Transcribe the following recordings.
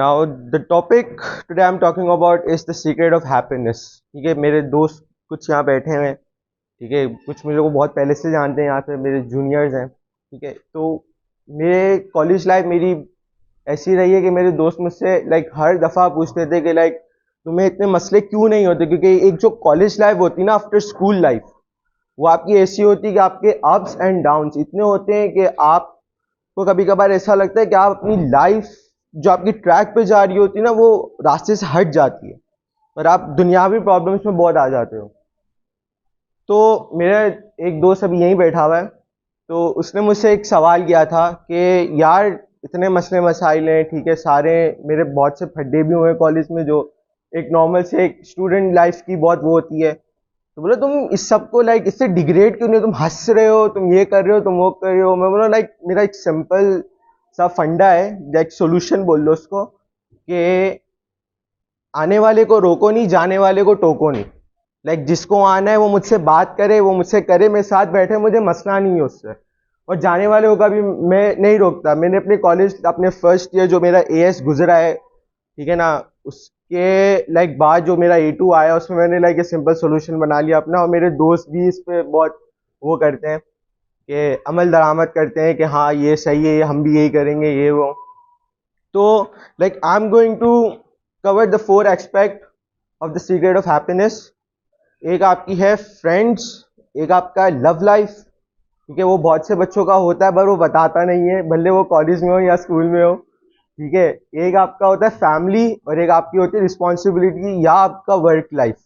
Now the topic today I'm talking about is the secret of happiness. ठीक है, मेरे दोस्त कुछ यहाँ बैठे हुए हैं. ठीक है, कुछ मेरे को बहुत पहले से जानते हैं, यहाँ पे मेरे जूनियर्स हैं. ठीक है, तो मेरे कॉलेज लाइफ मेरी ऐसी रही है कि मेरे दोस्त मुझसे लाइक हर दफ़ा पूछते थे कि लाइक तुम्हें इतने मसले क्यों नहीं होते, क्योंकि एक जो कॉलेज लाइफ होती है ना आफ्टर स्कूल लाइफ, वो आपकी ऐसी होती है कि आपके अप्स एंड डाउन्स इतने होते हैं कि आपको कभी कभार ऐसा लगता है कि आप अपनी लाइफ जो आपकी ट्रैक पे जा रही होती है ना वो रास्ते से हट जाती है और आप दुनियावी प्रॉब्लम्स में बहुत आ जाते हो. तो मेरा एक दोस्त अभी यहीं बैठा हुआ है, तो उसने मुझसे एक सवाल किया था कि यार इतने मसले मसाइल हैं, ठीक है, सारे मेरे बहुत से फड्डे भी हुए हैं कॉलेज में जो एक नॉर्मल से एक स्टूडेंट लाइफ की बहुत वो होती है. तो बोला तुम इस सबको लाइक इससे डिग्रेड क्यों नहीं, तुम हंस रहे हो, तुम ये कर रहे हो, तुम वो कर रहे हो. मैं बोला लाइक मेरा एक सिंपल सा फंडा है, लाइक सोल्यूशन बोल लो उसको, कि आने वाले को रोको नहीं, जाने वाले को टोको नहीं. लाइक जिसको आना है वो मुझसे बात करे, वो मुझसे करे, मेरे साथ बैठे, मुझे मसला नहीं है उससे. और जाने वाले को कभी मैं नहीं रोकता. मैंने अपने कॉलेज अपने फर्स्ट ईयर जो मेरा एएस गुजरा है, ठीक है ना, उसके लाइक बाद जो मेरा A2 आया उसमें मैंने लाइक ये सिंपल सोल्यूशन बना लिया अपना. और मेरे दोस्त भी इस पे बहुत वो करते हैं कि अमल दरामद करते हैं कि हाँ ये सही है, हम भी यही करेंगे, ये वो. तो like I am going to cover the 4 aspect of the secret of happiness. एक आपकी है फ्रेंड्स, एक आपका लव लाइफ, ठीक है, वो बहुत से बच्चों का होता है पर वो बताता नहीं है, भले वो कॉलेज में हो या स्कूल में हो. ठीक है, एक आपका होता है फैमिली और एक आपकी होती है रिस्पॉन्सिबिलिटी या आपका वर्क लाइफ.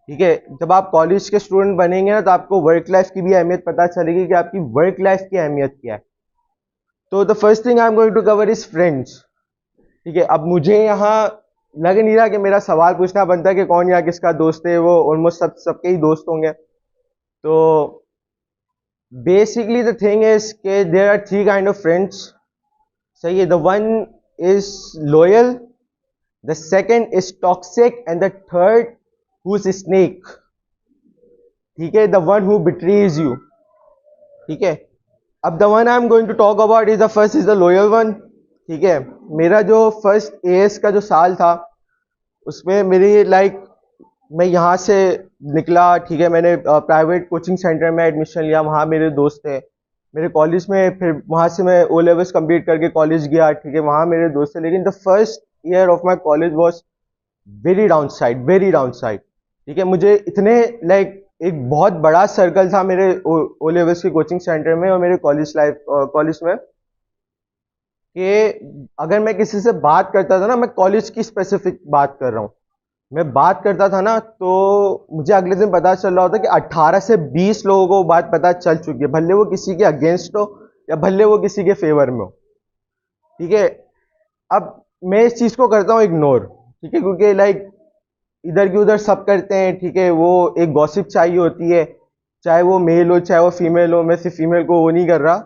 ठीक है, जब आप कॉलेज के स्टूडेंट बनेंगे ना तो आपको वर्क लाइफ की भी अहमियत पता चलेगी कि आपकी वर्क लाइफ की अहमियत क्या है. तो the first thing I am going to cover is friends. ठीक है, अब मुझे यहाँ लग नहीं रहा कि मेरा सवाल पूछना बनता है कि कौन यहाँ किसका दोस्त है, वो ऑलमोस्ट सबके ही दोस्त होंगे. तो बेसिकली द थिंग इज के there are 3 kind of friends. सही है, the one is loyal, the second is toxic and the third who is snake. ठीक है, the one who betrays you. ठीक है, अब the one I am going to talk about is the first is the loyal one. ठीक है, मेरा जो first as का जो साल था उसमें मेरी लाइक मैं यहाँ से निकला. ठीक है, मैंने प्राइवेट कोचिंग सेंटर में एडमिशन लिया, वहाँ मेरे दोस्त थे. मेरे कॉलेज में फिर वहाँ से मैं ओ लेवल्स कंप्लीट करके कॉलेज गया. ठीक है, वहाँ मेरे दोस्त थे, लेकिन the first year of my college was very down side, very down side. ठीक है, मुझे इतने लाइक एक बहुत बड़ा सर्कल था मेरे ओ लेवल्स के कोचिंग सेंटर में और मेरे कॉलेज में, कि अगर मैं किसी से बात करता था ना, मैं कॉलेज की स्पेसिफिक बात कर रहा हूँ, मैं बात करता था ना तो मुझे अगले दिन पता चल रहा होता कि 18 से 20 लोगों को बात पता चल चुकी है, भले वो किसी के अगेंस्ट हो या भले वो किसी के फेवर में हो. ठीक है, अब मैं इस चीज़ को करता हूँ इग्नोर. ठीक है, क्योंकि लाइक इधर की उधर सब करते हैं. ठीक है, वो एक गॉसिप चाहिए होती है, चाहे वो मेल हो चाहे वो फीमेल हो. मैं सिर्फ फीमेल को वो नहीं कर रहा,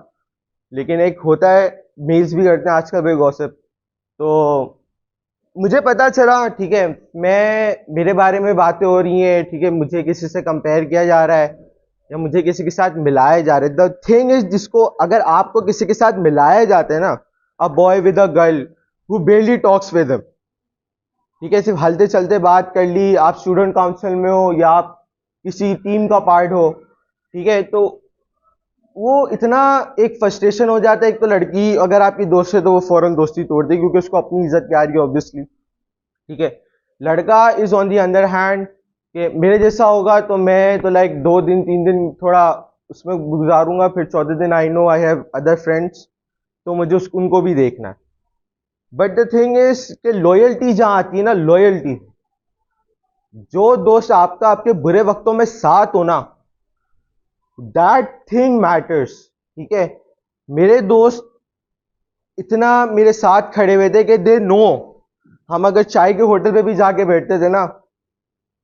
लेकिन एक होता है मेल्स भी करते हैं आजकल वे गॉसिप. तो मुझे पता चला, ठीक है, मेरे बारे में बातें हो रही हैं. ठीक है, मुझे किसी से कंपेयर किया जा रहा है या मुझे किसी के साथ मिलाया जा रहा है. द थिंग इज, जिसको अगर आपको किसी के साथ मिलाया जाता है ना, a boy with a girl who barely talks with him, ठीक है, सिर्फ हलते चलते बात कर ली, आप स्टूडेंट काउंसिल में हो या आप किसी टीम का पार्ट हो, ठीक है, तो वो इतना एक फ्रस्ट्रेशन हो जाता है. एक तो लड़की अगर आपकी दोस्त है तो वो फौरन दोस्ती तोड़ देगी क्योंकि उसको अपनी इज्जत प्यार की ऑब्वियसली. ठीक है, लड़का is on the other hand कि मेरे जैसा होगा तो मैं तो लाइक 2 दिन 3 दिन थोड़ा उसमें गुजारूंगा, फिर चौथे दिन I know I have other friends, तो मुझे उनको भी देखना है. बट द थिंग इज कि लॉयल्टी जहाँ आती है ना, लॉयल्टी, जो दोस्त आपका आपके बुरे वक्तों में साथ हो ना, दैट थिंग मैटर्स. ठीक है, मेरे दोस्त इतना मेरे साथ खड़े हुए थे कि दे नो, हम अगर चाय के होटल पे भी जाके बैठते थे ना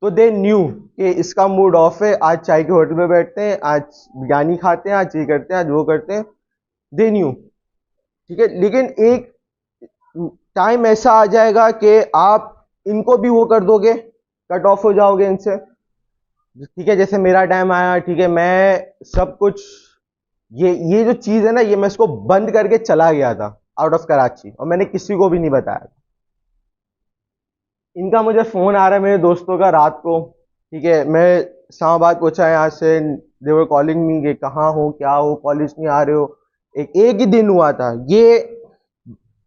तो दे न्यू कि इसका मूड ऑफ है, आज चाय के होटल पे बैठते हैं, आज बिरयानी खाते हैं, आज ये करते हैं, आज वो करते हैं. They knew. ठीक है, लेकिन एक टाइम ऐसा आ जाएगा कि आप इनको भी वो कर दोगे, कट ऑफ हो जाओगे इनसे. ठीक है, जैसे मेरा टाइम आया. ठीक है, मैं सब कुछ ये जो चीज़ है ना, ये मैं इसको बंद करके चला गया था आउट ऑफ कराची और मैंने किसी को भी नहीं बताया. इनका मुझे फ़ोन आ रहा है मेरे दोस्तों का रात को, ठीक है, मैं इस्लामाबाद पहुंचा यहाँ से, दे वर कॉलिंग मी कि कहाँ हो, क्या हो, कॉलेज नहीं आ रहे हो। एक ही दिन हुआ था ये,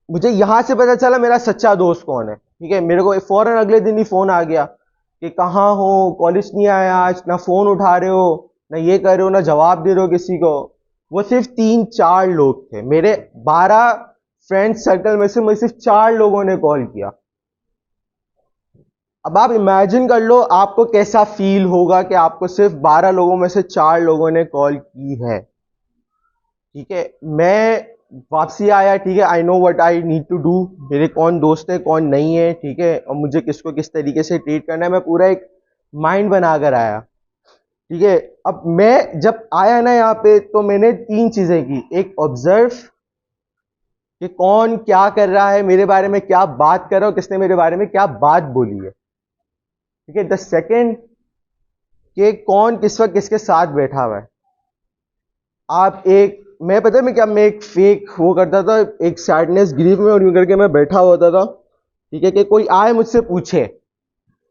मुझे यहाँ से पता चला मेरा सच्चा दोस्त कौन है, ठीक है। मेरे को फौरन अगले दिन ही फ़ोन आ गया कि कहाँ हो, कॉलेज नहीं आया आज, ना फ़ोन उठा रहे हो, ना ये कर रहे हो, ना जवाब दे रहे हो किसी को। वो सिर्फ 3-4 लोग थे मेरे 12 फ्रेंड सर्कल में से, मुझे सिर्फ 4 लोगों ने कॉल किया। अब आप इमेजिन कर लो आपको कैसा फील होगा कि आपको सिर्फ 12 लोगों में से 4 लोगों ने कॉल की है, ठीक है। मैं वापसी आया, ठीक है, I know what I need to do, मेरे कौन दोस्त है कौन नहीं है, ठीक है, और मुझे किसको किस तरीके से ट्रीट करना है, मैं पूरा एक माइंड बना कर आया, ठीक है। अब मैं जब आया ना यहाँ पे, तो मैंने 3 चीज़ें की। एक, ऑब्जर्व कि कौन क्या कर रहा है, मेरे बारे में क्या बात कर रहा है, किसने मेरे बारे में क्या बात बोली है, ठीक है। द सेकेंड, कि कौन किस वक्त किसके साथ बैठा हुआ है। आप एक, मैं पता है मैं क्या, मैं एक फेक वो करता था, एक सैडनेस ग्रीफ में और यूं करके मैं बैठा होता था, ठीक है, कि कोई आए मुझसे पूछे।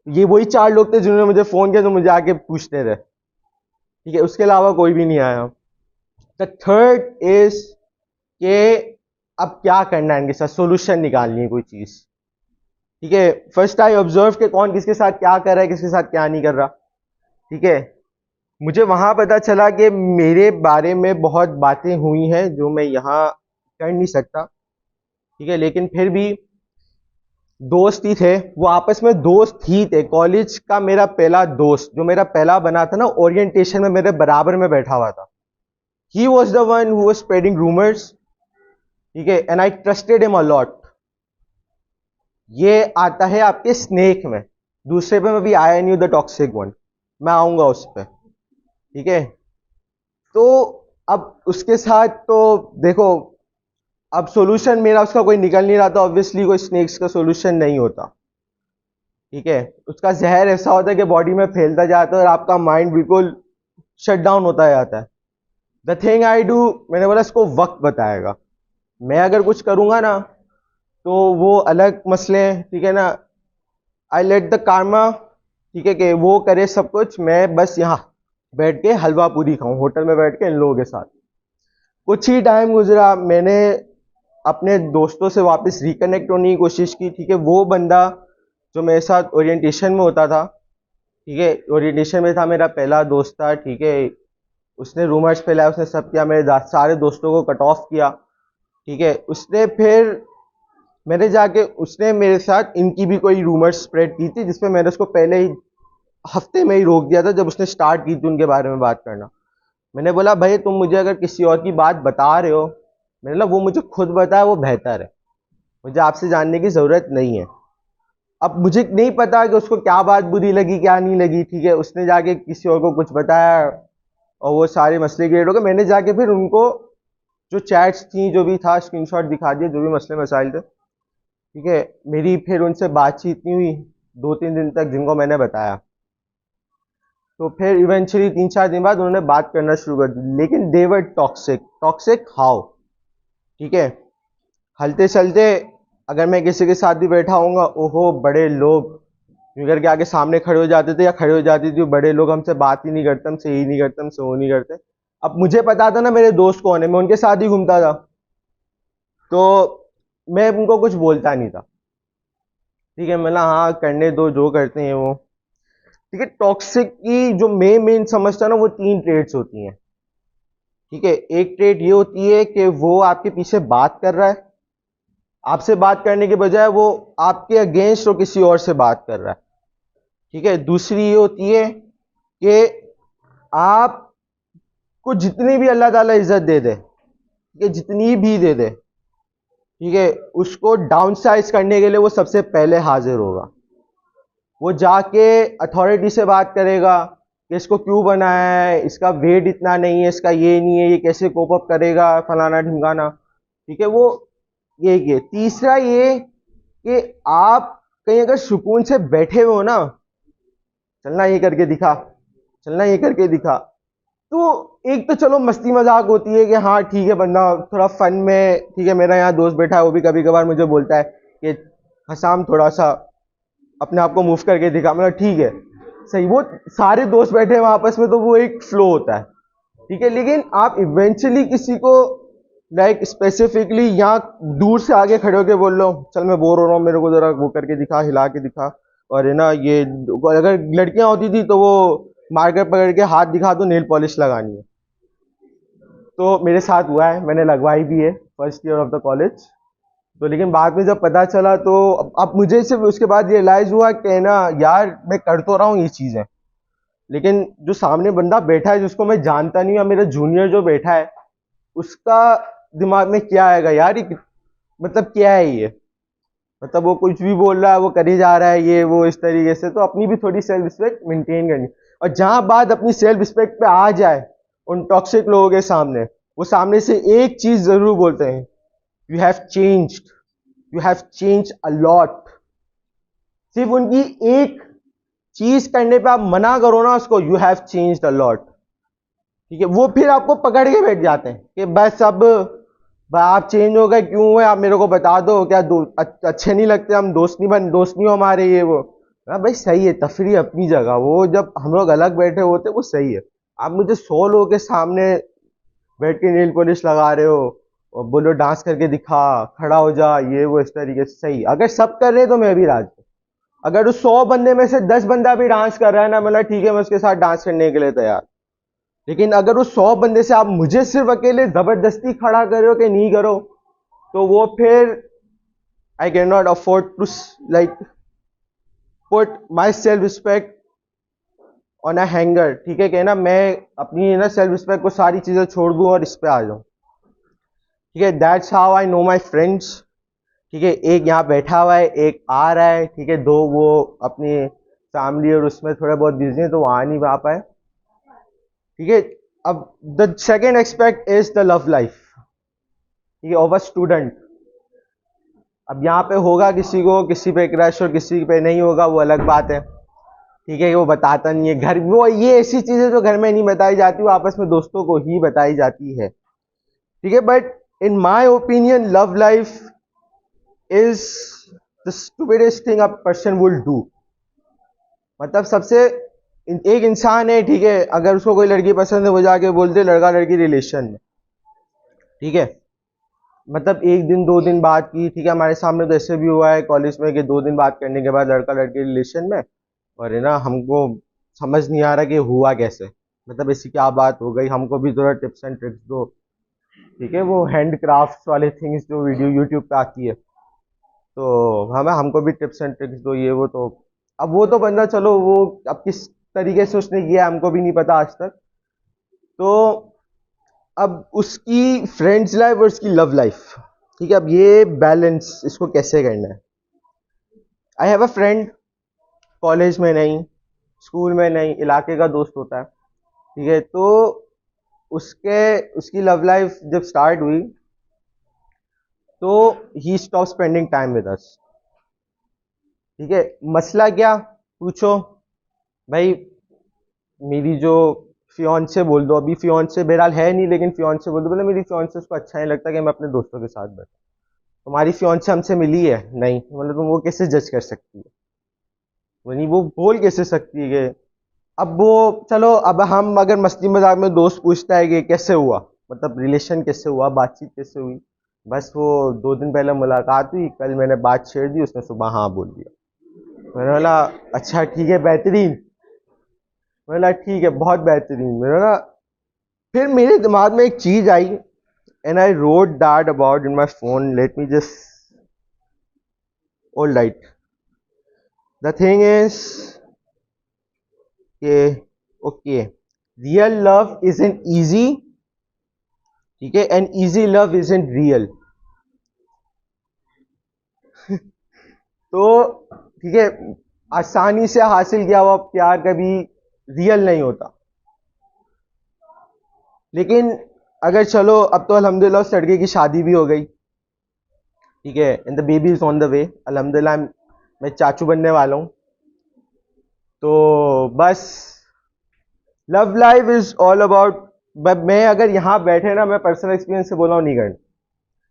ये वही 4 लोग थे जिन्होंने मुझे फोन किया, तो मुझे आके पूछते थे, ठीक है, उसके अलावा कोई भी नहीं आया। द थर्ड इज कि अब क्या करना है, इनके साथ सोल्यूशन निकालनी है कोई चीज, ठीक है। फर्स्ट आई ऑब्जर्व कि कौन किसके साथ क्या कर रहा है, किसके साथ क्या नहीं कर रहा, ठीक है। मुझे वहां पता चला कि मेरे बारे में बहुत बातें हुई हैं जो मैं यहाँ कर नहीं सकता, ठीक है, लेकिन फिर भी दोस्त ही थे, वो आपस में दोस्त ही थे। कॉलेज का मेरा पहला दोस्त जो मेरा पहला बना था ना, ओरिएंटेशन में मेरे बराबर में बैठा हुआ था, he was the one who was spreading rumours, ठीक है, and I trusted him a lot. ये आता है आपके स्नेक में, दूसरे पे मैं भी आया नहीं हूं, द टॉक्सिक वन, मैं आऊंगा उस पर, ठीक है। तो अब उसके साथ तो देखो, अब सॉल्यूशन मेरा उसका कोई निकल नहीं रहा था, ऑब्वियसली कोई स्नेक्स का सॉल्यूशन नहीं होता, ठीक है। उसका जहर ऐसा होता है कि बॉडी में फैलता जाता है और आपका माइंड बिल्कुल शट डाउन होता जाता है। द थिंग आई डू, मैंने बोला इसको वक्त बताएगा, मैं अगर कुछ करूंगा ना तो वो अलग मसले हैं, ठीक है ना। आई लेट द karma, ठीक है, कि वो करे सब कुछ, मैं बस यहाँ बैठ के हलवा पूरी खाऊं होटल में बैठ के इन लोगों के साथ। कुछ ही टाइम गुजरा, मैंने अपने दोस्तों से वापस रिकनेक्ट होने की कोशिश की, ठीक है। वो बंदा जो मेरे साथ ओरिएंटेशन में होता था, ठीक है, ओरिएंटेशन में था, मेरा पहला दोस्त था, ठीक है, उसने रूमर्स फैलाया, उसने सब किया, मेरे सारे दोस्तों को कट ऑफ किया, ठीक है। उसने फिर मैंने जाके, उसने मेरे साथ इनकी भी कोई रूमर्स स्प्रेड की थी, जिसमें मैंने उसको पहले ही हफ्ते में ही रोक दिया था जब उसने स्टार्ट की थी उनके बारे में बात करना। मैंने बोला भाई तुम मुझे अगर किसी और की बात बता रहे हो, मैंने बोला वो मुझे खुद बताया वो बेहतर है, मुझे आपसे जानने की ज़रूरत नहीं है। अब मुझे नहीं पता कि उसको क्या बात बुरी लगी क्या नहीं लगी, ठीक है, उसने जाके किसी और को कुछ बताया और वो सारे मसले क्रिएट हो गए। मैंने जाके फिर उनको जो चैट्स थी जो भी था स्क्रीनशॉट दिखा दिया, जो भी मसले मसाइल थे, ठीक है। मेरी फिर उनसे बातचीत नहीं हुई 2-3 दिन तक, जिनको मैंने बताया। तो फिर इवेंचुअली 3-4 दिन बाद उन्होंने बात करना शुरू कर दी, लेकिन दे वर टॉक्सिक। टॉक्सिक हाउ, ठीक है, हलते चलते अगर मैं किसी के साथ भी बैठा हूँगा, ओहो बड़े लोग यूं करके आगे सामने खड़े हो जाते थे या खड़े हो जाती थी, बड़े लोग हमसे बात ही नहीं करते, हमसे ये नहीं करते, हमसे वो नहीं करते। अब मुझे पता था ना मेरे दोस्त कौन है, मैं उनके साथ ही घूमता था, तो मैं उनको कुछ बोलता नहीं था, ठीक है, मतलब हाँ करने दो जो करते हैं वो, ठीक है। टॉक्सिक की जो मेन समझता है ना, वो 3 ट्रेड्स होती हैं, ठीक है। एक ट्रेड ये होती है कि वो आपके पीछे बात कर रहा है, आपसे बात करने के बजाय वो आपके अगेंस्ट और किसी और से बात कर रहा है, ठीक है। दूसरी ये होती है कि आपको जितनी भी अल्लाह ताला इज्जत दे दे, ठीक है, जितनी भी दे दे, ठीक है, उसको डाउन साइज करने के लिए वो सबसे पहले हाजिर होगा। वो जाके अथॉरिटी से बात करेगा कि इसको क्यों बनाया है, इसका वेट इतना नहीं है, इसका ये नहीं है, ये कैसे कोप अप करेगा, फलाना ढिमकाना, ठीक है। वो ये तीसरा ये कि आप कहीं अगर सुकून से बैठे हुए हो ना, चलना ये करके दिखा, चलना ये करके दिखा, तो एक तो चलो मस्ती मजाक होती है कि हाँ ठीक है बंदा थोड़ा फन में, ठीक है, मेरा यहाँ दोस्त बैठा है वो भी कभी कभार मुझे बोलता है कि हसाम थोड़ा सा अपने आप को मूव करके दिखा, मतलब ठीक है सही, वो सारे दोस्त बैठे हैं आपस में तो वो एक फ्लो होता है, ठीक है। लेकिन आप इवेंचुअली किसी को लाइक स्पेसिफिकली यहाँ दूर से आगे खड़े होके बोल लो चल मैं बोर हो रहा हूँ, मेरे को जरा वो करके दिखा, हिला के दिखा, और है ना ये, अगर लड़कियां होती थी तो वो मार्कर पकड़ के हाथ दिखा दो नेल पॉलिश लगानी है। तो मेरे साथ हुआ है, मैंने लगवाई भी है first year of the college. तो लेकिन बाद में जब पता चला तो अब मुझे सिर्फ उसके बाद रियलाइज हुआ कि ना यार मैं कर तो रहा हूँ ये चीज़ें, लेकिन जो सामने बंदा बैठा है जिसको मैं जानता नहीं, या मेरा जूनियर जो बैठा है उसका दिमाग में क्या आएगा यार, ये मतलब क्या है ये, मतलब वो कुछ भी बोल रहा है, वो करे जा रहा है ये वो इस तरीके से। तो अपनी भी थोड़ी सेल्फ रिस्पेक्ट मेंटेन करनी, और जहां बात अपनी सेल्फ रिस्पेक्ट पे आ जाए उन टॉक्सिक लोगों के सामने, वो सामने से एक चीज जरूर बोलते हैं, you have changed, you have change a lot. सिर्फ उनकी एक चीज करने पे आप मना करो ना उसको, you have changed a lot, ठीक है, वो फिर आपको पकड़ के बैठ जाते हैं कि बस अब आप चेंज हो गए, क्यों हुए आप मेरे को बता दो, क्या अच्छे नहीं लगते, हम दोस्त नहीं हो हमारे ये वो। हाँ भाई सही है, तफरी अपनी जगह, वो जब हम लोग अलग बैठे होते वो सही है। आप मुझे 100 लोगों के सामने बैठ के नेल पॉलिश लगा रहे हो और बोलो डांस करके दिखा, खड़ा हो जा, ये वो इस तरीके से, सही, अगर सब कर रहे हैं तो मैं भी राजी हूँ। अगर उस 100 बंदे में से 10 बंदा भी डांस कर रहा है ना, मतलब ठीक है मैं उसके साथ डांस करने के लिए तैयार। लेकिन अगर उस 100 बंदे से आप मुझे सिर्फ अकेले जबरदस्ती खड़ा करो कि नहीं करो, तो वो फिर I can not afford to like put my self respect on a hanger, ठीक है, कहना मैं अपनी ना सेल्फ रिस्पेक्ट को सारी चीजें छोड़ दूं और इस पे आ जाऊं, ठीक है। That's how I know my friends, ठीक है। एक यहाँ बैठा हुआ है, एक आ रहा है, ठीक है, दो वो अपनी फैमिली और उसमें थोड़ा बहुत बिजी है तो वो आ नहीं पा पाए, ठीक है। अब the second expect is the love life, ठीक है, ऑफ अ स्टूडेंट। अब यहाँ पे होगा किसी को किसी पे क्रश और किसी पे नहीं होगा, वो अलग बात है, ठीक है, वो बताता नहीं है घर, वो ये ऐसी चीजें जो घर में नहीं बताई जाती वो आपस में दोस्तों को ही बताई जाती है, ठीक है। But in my opinion love life is the stupidest thing a person will do. मतलब सबसे एक इंसान है, ठीक है, अगर उसको कोई लड़की पसंद है वो जाके बोलते लड़का लड़की रिलेशन में, ठीक है, मतलब एक दिन 2 दिन बात की, ठीक है, हमारे सामने तो ऐसे भी हुआ है कॉलेज में कि 2 दिन बात करने के बाद लड़का लड़की रिलेशन में, और है ना हमको समझ नहीं आ रहा कि हुआ कैसे, मतलब ऐसी क्या बात हो गई, हमको भी थोड़ा टिप्स एंड ट्रिक्स दो, ठीक है, वो हैंड क्राफ्ट वाले थिंग्स जो वीडियो यूट्यूब पे आती है, तो हमें हमको भी टिप्स एंड ट्रिक्स दो ये वो। तो अब वो तो बंदा चलो वो अब किस तरीके से उसने किया हमको भी नहीं पता आज तक। तो अब उसकी फ्रेंड्स लाइफ और उसकी लव लाइफ, ठीक है, अब ये बैलेंस इसको कैसे करना है। I have a friend, college में नहीं, स्कूल में नहीं, इलाके का दोस्त होता है, ठीक है। तो उसके उसकी लव लाइफ जब स्टार्ट हुई तो ही stop spending time with us, ठीक है। मसला क्या पूछो भाई, मेरी जो फियांसे बोल दो, अभी फियांसे बहरहाल है नहीं लेकिन फियांसे बोल दो, बोले मेरी फियांसे उसको अच्छा नहीं लगता कि मैं अपने दोस्तों के साथ बैठूं, तुम्हारी फियांसे हमसे मिली है नहीं, मतलब तुम वो कैसे जज कर सकती है, वही वो बोल कैसे सकती है कि अब वो, चलो अब हम अगर मस्ती मजाक में दोस्त पूछता है कि कैसे हुआ, मतलब रिलेशन कैसे हुआ, बातचीत कैसे हुई, बस वो 2 दिन पहले मुलाकात हुई, कल मैंने बात छेड़ दी, उसने सुबह हाँ बोल दिया, मैंने बोला अच्छा ठीक है बेहतरीन, मैंने बोला ठीक है बहुत बेहतरीन, मैंने बोला। फिर मेरे दिमाग में एक चीज आई and I wrote that about in my phone, let me just, all right, the thing is के okay, real love is an easy, ठीक है, and easy love is an real. तो ठीक है, आसानी से हासिल किया हुआ प्यार कभी रियल नहीं होता, लेकिन अगर चलो अब तो अल्हम्दुलिल्लाह उस लड़के की शादी भी हो गई, ठीक है, and the baby is on the way, अल्हम्दुलिल्लाह मैं चाचू बनने वाला हूँ। तो बस love life is all about, मैं अगर यहाँ बैठे ना, मैं पर्सनल एक्सपीरियंस से बोला हूँ नहीं करना,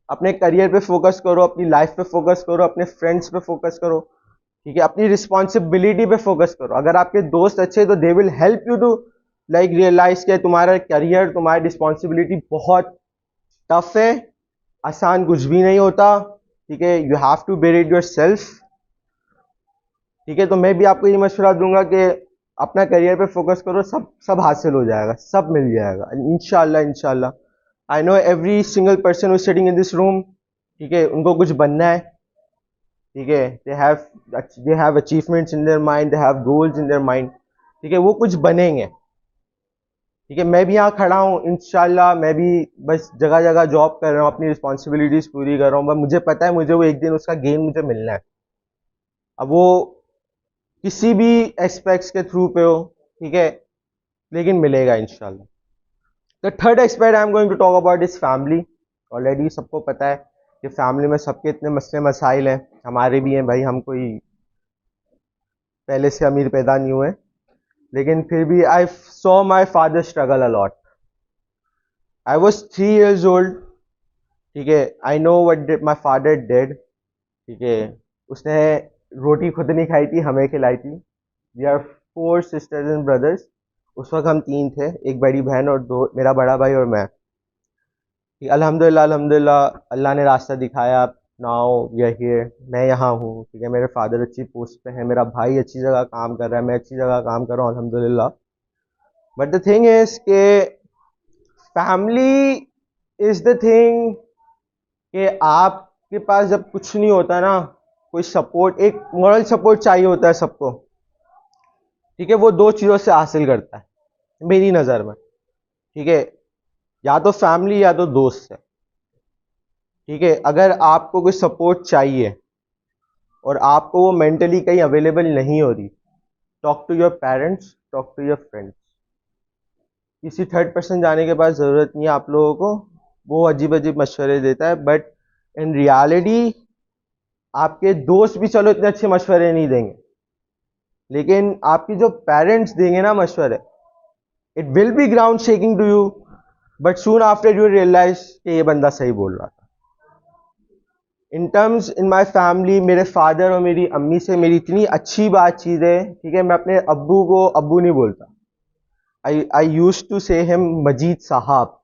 अपने करियर पे फोकस करो, अपनी लाइफ पे फोकस करो, अपने फ्रेंड्स पे फोकस करो, ठीक है, अपनी रिस्पॉन्सिबिलिटी पे फोकस करो। अगर आपके दोस्त अच्छे तो they will help you to like realise कि तुम्हारा करियर, तुम्हारी रिस्पॉन्सिबिलिटी बहुत टफ है, आसान कुछ भी नहीं होता। ठीक है, you have to bear it yourself. ठीक है, तो मैं भी आपको ये मशवरा दूंगा कि अपना करियर पे फोकस करो, सब सब हासिल हो जाएगा, सब मिल जाएगा इंशाल्लाह इंशाल्लाह। I know every single person who sitting in this room, ठीक है, उनको कुछ बनना है। ठीक है, they have achievements in their mind, they have goals in their mind. ठीक है, वो कुछ बनेंगे। ठीक है, मैं भी यहाँ खड़ा हूँ इंशाल्लाह, मैं भी बस जगह जगह जॉब कर रहा हूँ, अपनी रिस्पॉन्सिबिलिटीज पूरी कर रहा हूँ, बस मुझे पता है मुझे वो एक दिन उसका गेन मुझे मिलना है। अब वो किसी भी एस्पेक्ट्स के थ्रू पे हो, ठीक है, लेकिन मिलेगा इंशाल्लाह। The third aspect I am going to talk about is family. Already सबको पता है कि फैमिली में सबके इतने मसले मसाइल हैं, हमारे भी हैं भाई, हम कोई पहले से अमीर पैदा नहीं हुए, लेकिन फिर भी I saw my father struggle a lot. I was 3 years old। ठीक है, I know what my father did. ठीक है, उसने रोटी खुद नहीं खाई थी, हमें खिलाई थी। We are 4 sisters and brothers. उस वक्त हम 3 थे, एक बड़ी बहन और 2, मेरा बड़ा भाई और मैं। अल्हम्दुलिल्लाह अल्हम्दुलिल्लाह, अल्लाह ने रास्ता दिखाया। नाउ वी आर हियर, मैं यहाँ हूँ। ठीक है, मेरे फादर अच्छी पोस्ट पे हैं, मेरा भाई अच्छी जगह काम कर रहा है, मैं अच्छी जगह काम कर रहा हूँ अल्हम्दुलिल्लाह। बट द थिंग इज के फैमिली इज द थिंग कि आपके पास जब कुछ नहीं होता ना, कोई सपोर्ट, एक मॉरल सपोर्ट चाहिए होता है सबको। ठीक है, वो 2 चीज़ों से हासिल करता है मेरी नज़र में। ठीक है, या तो फैमिली या तो दोस्त है। ठीक है, अगर आपको कोई सपोर्ट चाहिए और आपको वो मेंटली कहीं अवेलेबल नहीं हो रही, talk to your parents, talk to your friends. किसी थर्ड पर्सन जाने के पास ज़रूरत नहीं है आप लोगों को, वो अजीब अजीब मशवरे देता है, बट इन रियलिटी आपके दोस्त भी चलो इतने अच्छे मशवरे नहीं देंगे, लेकिन आपकी जो पेरेंट्स देंगे ना मशवरे, it will be ground shaking to you, but soon after you realise कि ये बंदा सही बोल रहा था। In terms in my family, मेरे फादर और मेरी अम्मी से मेरी इतनी अच्छी बातचीत है। ठीक है, मैं अपने अब्बू को अब्बू नहीं बोलता, आई यूज टू से हिम मजीद साहब।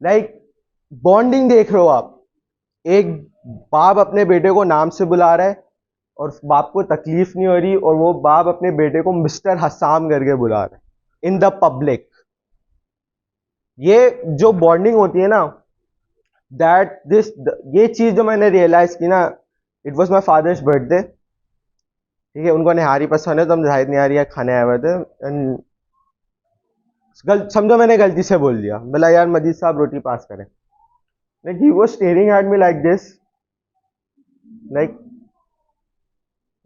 लाइक बॉन्डिंग देख रहे हो आप, एक बाप अपने बेटे को नाम से बुला रहा है और बाप को तकलीफ नहीं हो रही, और वो बाप अपने बेटे को मिस्टर हसाम करके बुला रहा है इन द पब्लिक। ये जो बॉन्डिंग होती है ना, दैट दिस, ये चीज जो मैंने रियलाइज की ना, it was my father's birthday. ठीक है, उनको निहारी पसंद है तो हम जाहिद निहारी खाने आए हुए थे, एंड समझो मैंने गलती से बोल दिया, बोला यार मजीद साहब रोटी पास करें। Like he was staring at me like this, like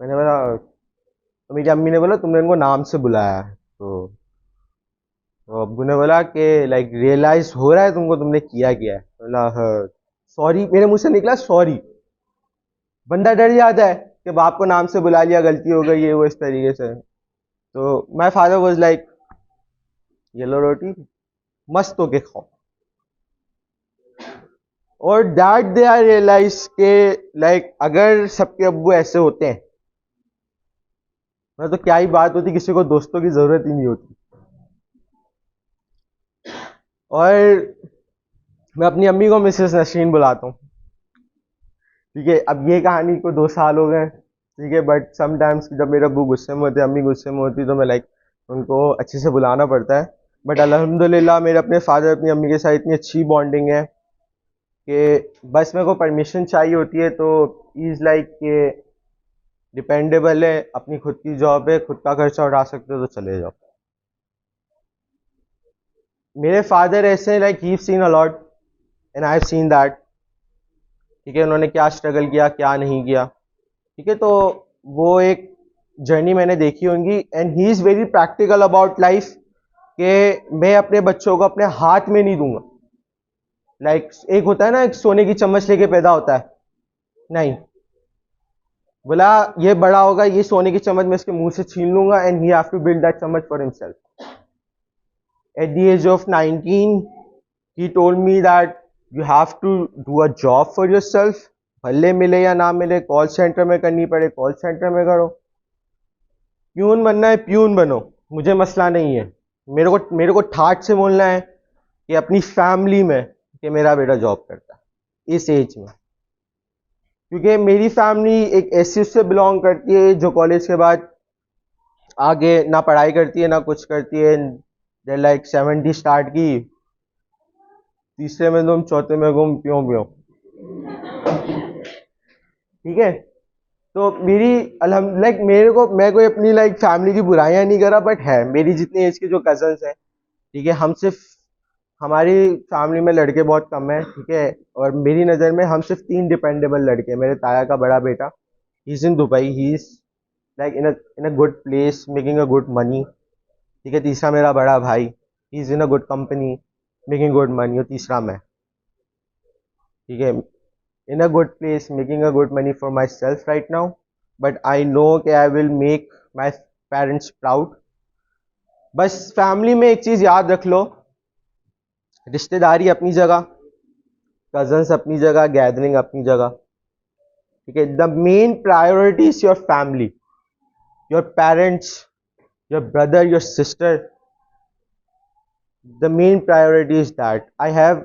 मैंने बोला, तो मेरी अम्मी ने बोला तुमने इनको नाम से बुलाया है, तो अब्बू ने बोला कि लाइक रियलाइज हो रहा है तुमको तुमने किया क्या है। बोला सॉरी, मेरे मुंह से निकला सॉरी। बंदा डर जाता है कि बाप को नाम से बुला लिया, गलती हो गई, ये वो इस तरीके से। तो माई फादर वॉज लाइक ये लो रोटी, मस्त होके खाओ। और दैट दे आई रियलाइज के लाइक अगर सबके अब्बू ऐसे होते हैं तो क्या ही बात होती, किसी को दोस्तों की जरूरत ही नहीं होती। और मैं अपनी अम्मी को मिसेस नशीन बुलाता हूँ। ठीक है, अब ये कहानी को 2 साल हो गए। ठीक है, बट समटाइम्स जब मेरे अब्बू गुस्से में होते, अम्मी गुस्से में होती, तो मैं लाइक उनको अच्छे से बुलाना पड़ता है। बट अल्हम्दुलिल्लाह मेरे अपने फादर अपनी अम्मी के साथ इतनी अच्छी बॉन्डिंग है कि बस मेरे को परमिशन चाहिए होती है तो इज़ लाइक के डिपेंडेबल है, अपनी खुद की जॉब है, खुद का खर्चा उठा सकते हो तो चले जाओ। मेरे फादर ऐसे हैं, like he seen a lot and I have seen that. ठीक है, उन्होंने क्या स्ट्रगल किया क्या नहीं किया। ठीक है, तो वो एक जर्नी मैंने देखी होंगी, and he is very practical about life कि मैं अपने बच्चों को अपने हाथ में नहीं दूंगा। लाइक एक होता है ना, एक सोने की चम्मच लेके पैदा होता है, नहीं, बोला ये बड़ा होगा, ये सोने की चम्मच मैं इसके मुंह से छीन लूंगा, and he have to build that चम्मच for himself. At the age of 19 he told me that you have to do a job for yourself, भले मिले या ना मिले, कॉल सेंटर में करनी पड़े कॉल सेंटर में करो, प्यून बनना है प्यून बनो, मुझे मसला नहीं है। मेरे को ठाट से बोलना है कि अपनी फैमिली में कि मेरा बेटा जॉब करता है इस एज में, क्योंकि मेरी फैमिली एक ऐसी उससे बिलोंग करती है जो कॉलेज के बाद आगे ना पढ़ाई करती है ना कुछ करती है। दे लाइक 70 स्टार्ट की, तीसरे में तुम, चौथे में गुम, प्यों प्यों। ठीक है, तो मेरी लाइक मेरे को, मैं कोई अपनी लाइक फैमिली की बुराइयां नहीं कर रहा, बट है मेरी जितनी एज के जो कजन्स हैं, ठीक है, हम सिर्फ, हमारी फैमिली में लड़के बहुत कम हैं, ठीक है, और मेरी नज़र में हम सिर्फ 3 डिपेंडेबल लड़के हैं। मेरे ताया का बड़ा बेटा, he is in Dubai, he is like in a good place making a good money, ठीक है। तीसरा मेरा बड़ा भाई, he is in a good company making good money, और तीसरा मैं, ठीक है, in a good place making a good money for myself right now, but I know कि I will make my parents proud। बस फैमिली में एक चीज़ याद रख लो, रिश्तेदारी अपनी जगह, कजन्स अपनी जगह, गैदरिंग अपनी जगह, ठीक है। The main priority is your family, your parents, your brother, your sister, the main priority is that. I have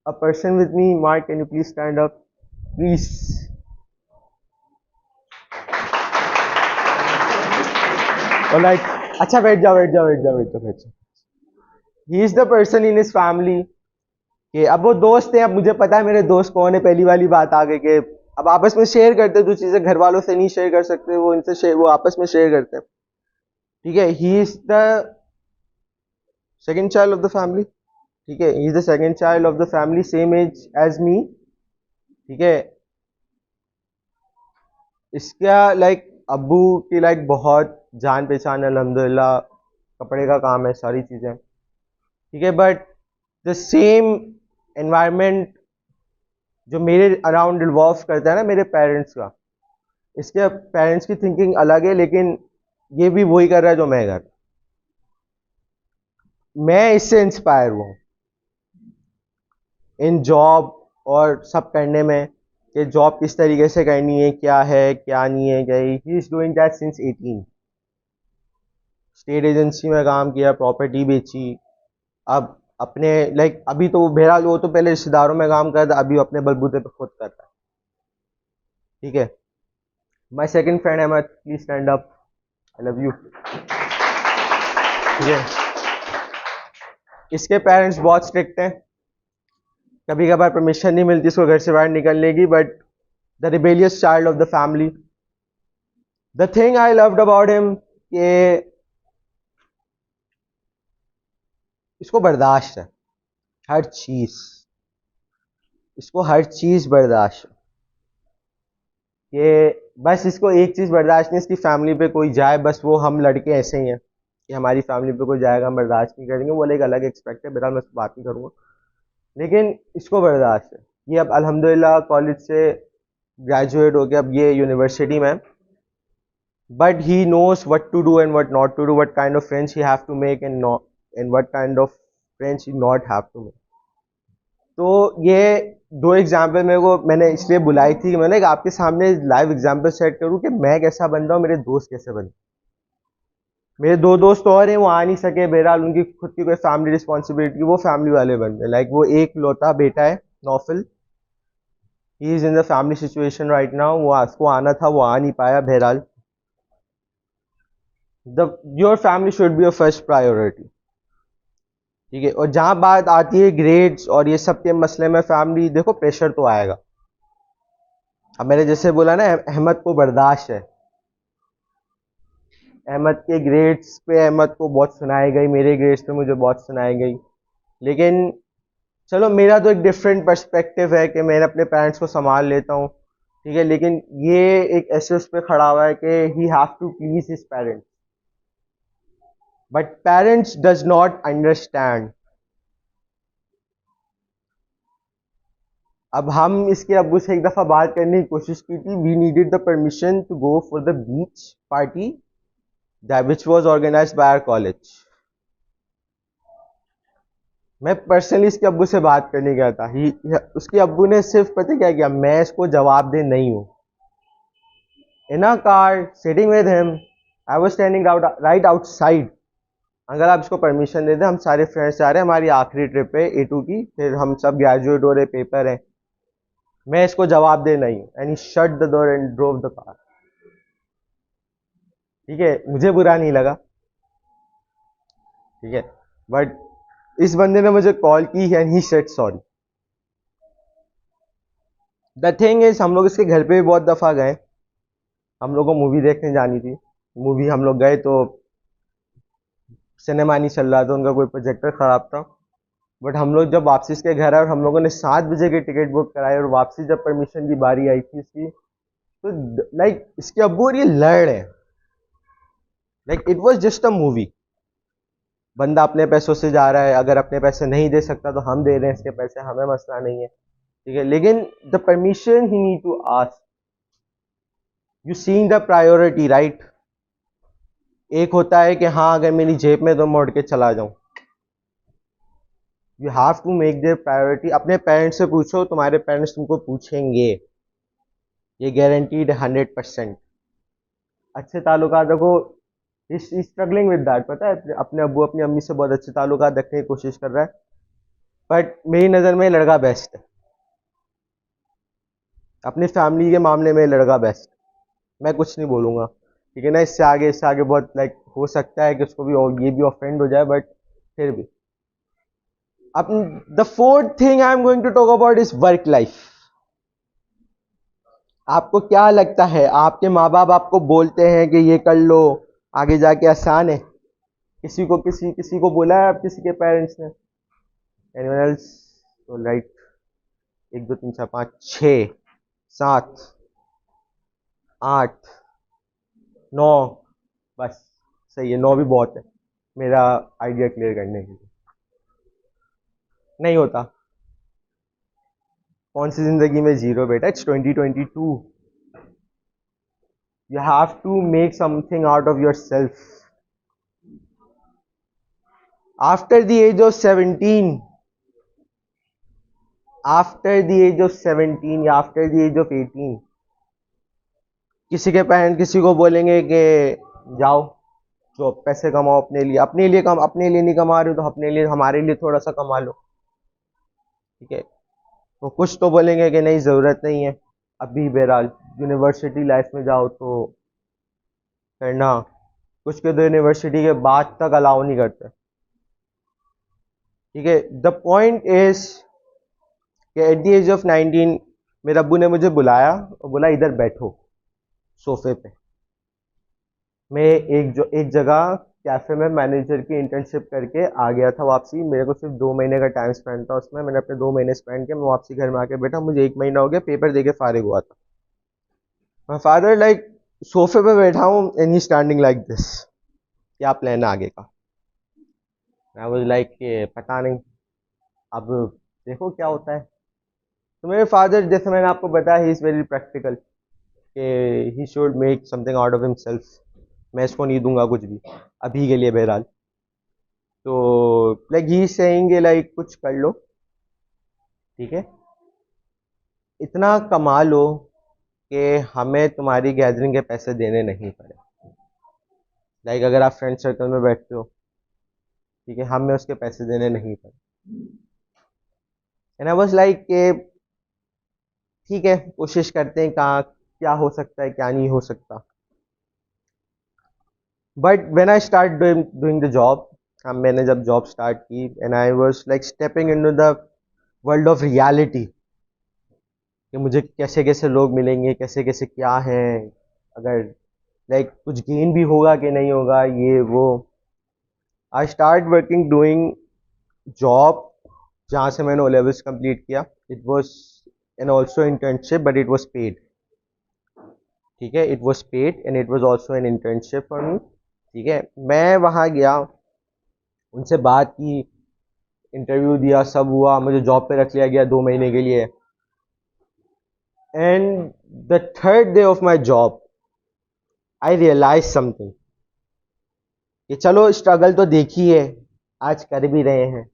a person with me. Mark, can you please stand up? Please. Alright. अच्छा, बैठ जाओ बैठ जाओ बैठ जाओ बैठ जाओ बैठ जाओ। He is the person in his family कि अब वो दोस्त हैं, अब मुझे पता है मेरे दोस्त कौन है। पहली वाली बात आ गई कि अब आपस में शेयर करते, जो चीज़ें घर वालों से नहीं शेयर कर सकते वो इनसे शेयर, वो आपस में शेयर करते हैं, ठीक है। He is the second child of the family, ठीक है, he is the second child of the family, same age as me, ठीक है। इसका लाइक अब्बू की लाइक बहुत जान पहचान है अल्हम्दुलिल्लाह, कपड़े का काम है, सारी चीज़ें, ठीक है। बट द सेम एनवायरनमेंट जो मेरे अराउंड इन्वॉल्व करता है ना मेरे पेरेंट्स का, इसके पेरेंट्स की थिंकिंग अलग है, लेकिन ये भी वही कर रहा है जो मैं कर, मैं इससे इंस्पायर हुआ इन जॉब और सब करने में, कि जॉब किस तरीके से करनी है, क्या है क्या नहीं है, क्या he is doing that since 18। State agency में काम किया, प्रॉपर्टी बेची, अब अपने लाइक अभी तो बहरहाल वो तो पहले रिश्तेदारों में काम करता, अभी अपने बलबूते पे खुद करता है, ठीक है। My second friend Ahmad, please stand up, I love you, ठीक है। इसके पेरेंट्स बहुत स्ट्रिक्ट हैं, कभी कभार परमिशन नहीं मिलती इसको घर से बाहर निकलने की, but the rebellious child of the family. The thing I loved about him कि इसको बर्दाश्त है हर चीज़, इसको हर चीज़ बर्दाश्त है, कि बस इसको एक चीज़ बर्दाश्त नहीं, इसकी फैमिली पे कोई जाए, बस वो हम लड़के ऐसे ही हैं कि हमारी फैमिली पे कोई जाएगा हम बर्दाश्त नहीं करेंगे, वो एक अलग एक्सपेक्ट है, बहरहाल मैं उससे बात नहीं करूँगा, लेकिन इसको बर्दाश्त है। ये अब अल्हम्दुलिल्लाह कॉलेज से ग्रेजुएट हो गया, अब ये यूनिवर्सिटी में, but he knows what to do and what not to do, what kind of friends he have to make and not, and what kind of friends he not have to make. तो ये दो example मेरे को मैंने इसलिए बुलाई थी कि मैंने आपके सामने लाइव एग्जाम्पल सेट करूँ कि मैं कैसा बन रहा हूँ, मेरे दोस्त कैसे बन। मेरे दो दोस्त और हैं, वो आ नहीं सके, बहरहाल उनकी खुद की कोई फैमिली रिस्पॉन्सिबिलिटी, वो फैमिली वाले बन गए। लाइक वो एक लौता बेटा है Naufal, he is in the family situation right now, वो उसको आना था, वो आ नहीं पाया। बहरहाल the your family should be your first priority, ठीक है। और जहाँ बात आती है ग्रेड्स और ये सब के मसले में, फैमिली देखो प्रेशर तो आएगा। अब मैंने जैसे बोला ना, अहमद को बर्दाश्त है, अहमद के ग्रेड्स पे अहमद को बहुत सुनाई गई, मेरे ग्रेड्स पे मुझे बहुत सुनाई गई, लेकिन चलो मेरा तो एक डिफरेंट पर्सपेक्टिव है कि मैं अपने पेरेंट्स को संभाल लेता हूँ, ठीक है। लेकिन ये एक ऐसे उस पर खड़ा हुआ है कि he have to please his parents, but parents does not understand. अब हम इसके अब्बू से एक दफ़ा बात करने की कोशिश की थी, we needed the permission to go for the beach party that which was organized by our college, मैं पर्सनली इसके अब्बू से बात करने गया था। ही उसके अब्बू ने सिर्फ पता क्या किया, मैं इसको जवाब दे नहीं हूँ। In a car sitting with him, I was standing right outside. अगर आप इसको परमिशन दे दें, हम सारे फ्रेंड्स जा रहे हैं, हमारी आखिरी ट्रिप है A2 की, फिर हम सब ग्रेजुएट हो रहे, पेपर है, मैं इसको जवाब दे नहीं हूँ। And he shut the door and drove the car. ठीक है, मुझे बुरा नहीं लगा, ठीक है, बट इस बंदे ने मुझे कॉल की and he said sorry. The thing is, हम लोग इसके घर पे भी बहुत दफ़ा गए। हम लोग को मूवी देखने जानी थी, मूवी हम लोग गए तो सिनेमा नहीं चल रहा था, उनका कोई प्रोजेक्टर ख़राब था। बट हम लोग जब वापसी इसके घर आए और हम लोगों ने 7 बजे की टिकट बुक कराई, और वापसी जब परमिशन की बारी आई थी इसकी, तो लाइक इसके अब्बू और ये लड़ रहे हैं। Like it was just a movie. बंदा अपने पैसों से जा रहा है, अगर अपने पैसे नहीं दे सकता तो हम दे रहे हैं इसके पैसे, हमें मसला नहीं है, ठीक है, लेकिन the permission he need to ask. You seeing the priority, right. एक होता है कि हाँ अगर मेरी जेब में तो मोड़ के चला जाऊं। You have to make their priority. अपने पेरेंट्स से पूछो, तुम्हारे पेरेंट्स तुमको पूछेंगे, ये गारंटीड 100%। अच्छे ताल्लुकात रखो। इस स्ट्रगलिंग विद दैट, पता है, अपने अब्बू अपनी अम्मी से बहुत अच्छे ताल्लुकात रखने की कोशिश कर रहा है, बट मेरी नज़र में ये लड़का बेस्ट है। अपनी फैमिली के मामले में ये लड़का बेस्ट। मैं कुछ नहीं बोलूँगा, ठीक है ना। इससे आगे बहुत लाइक हो सकता है कि उसको भी ये भी ऑफेंड हो जाए, बट फिर भी। अब the fourth thing I am going to talk about is work life. आपको क्या लगता है, आपके माँ बाप आपको बोलते हैं कि ये कर लो आगे जाके आसान है? किसी को बोला है आप, किसी के पेरेंट्स ने? Anyone else? तो राइट, 1 2 3 4 5 6 7 8 9, बस सही है, 9 भी बहुत है मेरा आइडिया क्लियर करने के लिए। नहीं होता। कौन सी जिंदगी में जीरो बेटा, it's 2022। You have to make something out of yourself. After the age of 17, after the age of 17 या आफ्टर द एज ऑफ 18, किसी के पेरेंट किसी को बोलेंगे कि जाओ जो पैसे कमाओ अपने लिए अपने लिए नहीं कमा रहे हो तो अपने लिए, हमारे लिए थोड़ा सा कमा लो, ठीक है। तो कुछ तो बोलेंगे कि नहीं ज़रूरत नहीं है अभी, बहरहाल यूनिवर्सिटी लाइफ में जाओ तो करना। कुछ के तो यूनिवर्सिटी के बाद तक अलाउ नहीं करते, ठीक है। द पॉइंट इज कि एट द एज ऑफ 19 मेरे अब्बू ने मुझे बुलाया और बोला इधर बैठो सोफे पे। मैं एक जगह कैफे में मैनेजर की इंटर्नशिप करके आ गया था वापसी। मेरे को सिर्फ 2 महीने का टाइम स्पेंड था उसमें, मैंने अपने 2 महीने स्पेंड किया, मैं वापसी घर में आके बैठा, मुझे 1 महीना हो गया, पेपर दे के फारिग हुआ था। माई फादर लाइक सोफे पे बैठा हूँ and he standing like this, क्या प्लान है आगे का? आई वाज लाइक पता नहीं, अब देखो क्या होता है। तो मेरे फादर, जैसे मैंने आपको बताया, ही इज़ वेरी प्रैक्टिकल, कि he should make something out of himself. मैं इसको नहीं दूंगा कुछ भी अभी के लिए, बहरहाल। तो लाइक ही सेइंग लाइक कुछ कर लो, ठीक है, इतना कमा लो कि हमें तुम्हारी गैदरिंग के पैसे देने नहीं पड़े। लाइक अगर आप फ्रेंड सर्कल में बैठते हो, ठीक है, हमें उसके पैसे देने नहीं पड़े। एंड आई वाज लाइक कि ठीक है, कोशिश करते हैं, कहाँ क्या हो सकता है क्या नहीं हो सकता। But when I start doing the job, मैंने जब जॉब स्टार्ट की, and I was like stepping into the world of reality, कि मुझे कैसे कैसे लोग मिलेंगे, कैसे कैसे क्या है, अगर लाइक कुछ गेन भी होगा कि नहीं होगा, ये वो। I start working doing job जहाँ से मैंने ओ लेवल्स कंप्लीट किया। It was an also internship but it was paid, ठीक है, it was paid and it was also an internship for me, ठीक है। मैं वहाँ गया, उनसे बात की, इंटरव्यू दिया, सब हुआ, मुझे जॉब पे रख लिया गया 2 महीने के लिए। And the third day of my job I realise something, कि चलो स्ट्रगल तो देखी है, आज कर भी रहे हैं,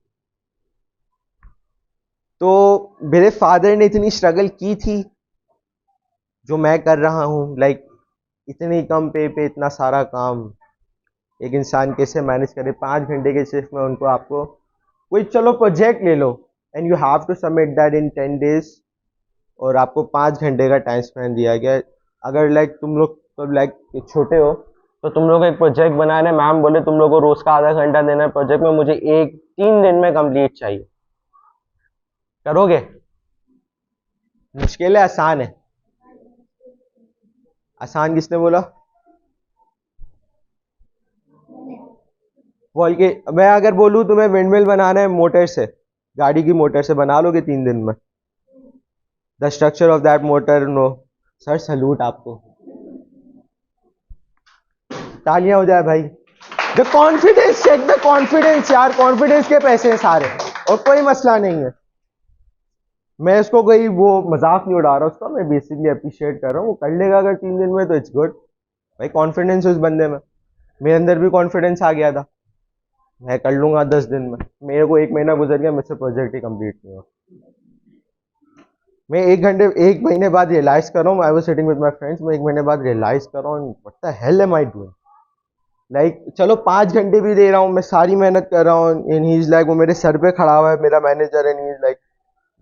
तो मेरे फादर ने इतनी स्ट्रगल की थी जो मैं कर रहा हूँ, लाइक इतनी कम पे इतना सारा काम एक इंसान कैसे मैनेज करे। 5 घंटे के शिफ्ट में उनको आपको कोई चलो प्रोजेक्ट ले लो and you have to submit that in 10 days, और आपको 5 घंटे का टाइम स्पेन दिया गया। अगर लाइक तुम लोग तो लाइक छोटे हो तो तुम लोग को एक प्रोजेक्ट बनाना है, मैम बोले तुम लोग को रोज का आधा घंटा देना है प्रोजेक्ट में, मुझे 3 दिन में कंप्लीट चाहिए, करोगे? मुश्किल है आसान है? आसान किसने बोला? बोल के मैं अगर बोलूँ तुम्हें विंडमिल बनाना है मोटर से, गाड़ी की मोटर से, बना लोगे 3 दिन में? The structure of that motor, no sir, salute आपको, तालियां हो जाए भाई। The confidence, check the confidence यार, कॉन्फिडेंस के पैसे हैं सारे, और कोई मसला नहीं है। मैं इसको कोई वो मजाक नहीं उड़ा रहा उसका, मैं बेसिकली अप्रिशिएट कर रहा हूँ। वो कर लेगा अगर 3 दिन में तो इट्स गुड भाई। कॉन्फिडेंस उस बंदे में, मेरे अंदर भी कॉन्फिडेंस आ गया था, मैं कर लूंगा 10 दिन में। मेरे को 1 महीना गुजर गया, मुझसे प्रोजेक्ट ही कंप्लीट नहीं हुआ। मैं 1 महीने बाद रियलाइज कर रहा हूँ, I was sitting with my friends, मैं 1 महीने बाद रियलाइज कर रहा हूँ what the hell am I doing. Like चलो 5 घंटे भी दे रहा हूँ, मैं सारी मेहनत कर रहा हूँ, एंड ही इज लाइक, वो मेरे सर पे खड़ा हुआ है मेरा manager, and he is like,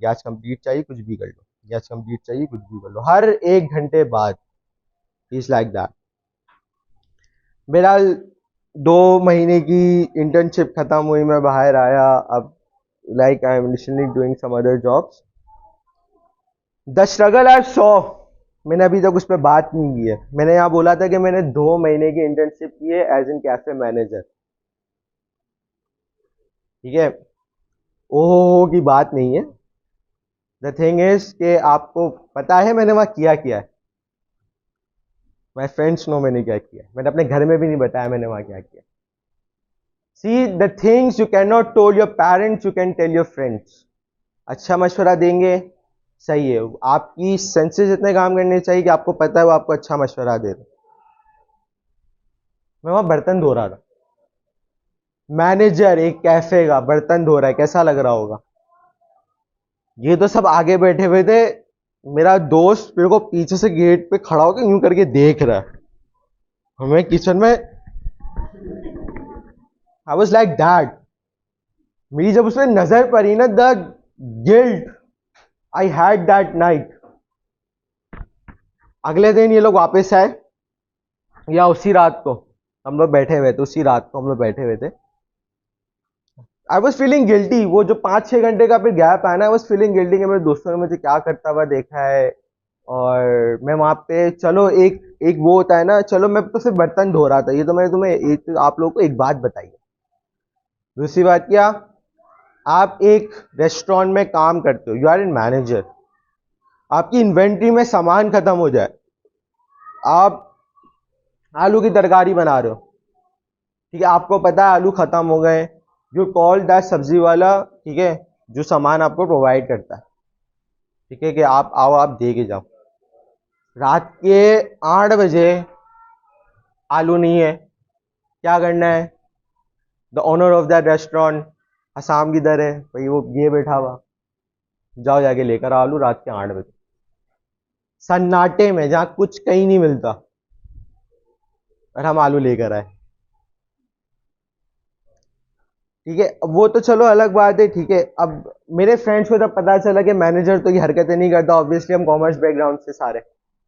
gas complete चाहिए कुछ भी कर लो, गैस कंप्लीट चाहिए कुछ भी कर लो, हर 1 घंटे बाद। ही इज लाइक दैट। मेरा 2 महीने की इंटर्नशिप खत्म हुई, मैं बाहर आया, अब like I am literally doing some other jobs. The struggle I saw, मैंने अभी तक उस पर बात नहीं की है। मैंने यहाँ बोला था कि मैंने 2 महीने की इंटर्नशिप की है एज इन कैफे मैनेजर, ठीक है? ओहो की बात नहीं है। द थिंग इज कि आपको पता है मैंने वहाँ किया क्या है। माई फ्रेंड्स नो मैंने क्या किया, मैंने अपने घर में भी नहीं बताया मैंने वहाँ क्या किया। See the things you can not tell your parents, you can tell your friends. अच्छा मशवरा देंगे, सही है, आपकी सेंसेस इतने काम करने चाहिए कि आपको पता है वो आपको अच्छा मशवरा दे रहे। मैं वहाँ बर्तन धो रहा था, मैनेजर एक कैफे का बर्तन धो रहा है, कैसा लग रहा होगा? ये तो सब आगे बैठे हुए थे, मेरा दोस्त मेरे को पीछे से गेट पे खड़ा होकर यूं करके देख रहा है, हमें किचन में। I was like that. मेरी जब उसमें नजर पड़ी ना, the guilt I had that night. अगले दिन ये लोग वापस आए, या उसी रात को हम लोग बैठे हुए थे, उसी रात को हम लोग बैठे हुए थे। आई वॉज फीलिंग गिल्टी, वो जो 5-6 घंटे का फिर गैप आया ना, आई वॉज फीलिंग गिल्टी कि मेरे दोस्तों ने मुझे क्या करता हुआ देखा है, और मैं वहाँ पे, चलो एक एक वो होता है ना, चलो मैं तो सिर्फ बर्तन धो रहा था, ये तो मैंने तुम्हें एक आप लोगों को एक बात बताई है। दूसरी बात क्या, आप एक रेस्टोरेंट में काम करते हो, यू आर इन मैनेजर, आपकी इन्वेंट्री में सामान खत्म हो जाए, आप आलू की तरकारी बना रहे हो, ठीक है, आपको पता है आलू खत्म हो गए, यू कॉल दैट सब्जी वाला, ठीक है, जो सामान आपको प्रोवाइड करता है, ठीक है, कि आप आओ आप दे के जाओ। रात के 8 बजे आलू नहीं है, क्या करना है? The owner of that restaurant Hasam किधर है भाई, वो ये बैठा हुआ, जाओ जाके लेकर आओ आलू रात के 8 बजे, सन्नाटे में जहां कुछ कहीं नहीं मिलता, और हम आलू लेकर आए, ठीक है। अब वो तो चलो अलग बात है, ठीक है। अब मेरे फ्रेंड्स को जब पता चला कि मैनेजर तो ये हरकतें नहीं करता, ऑब्वियसली हम कॉमर्स बैकग्राउंड से सारे,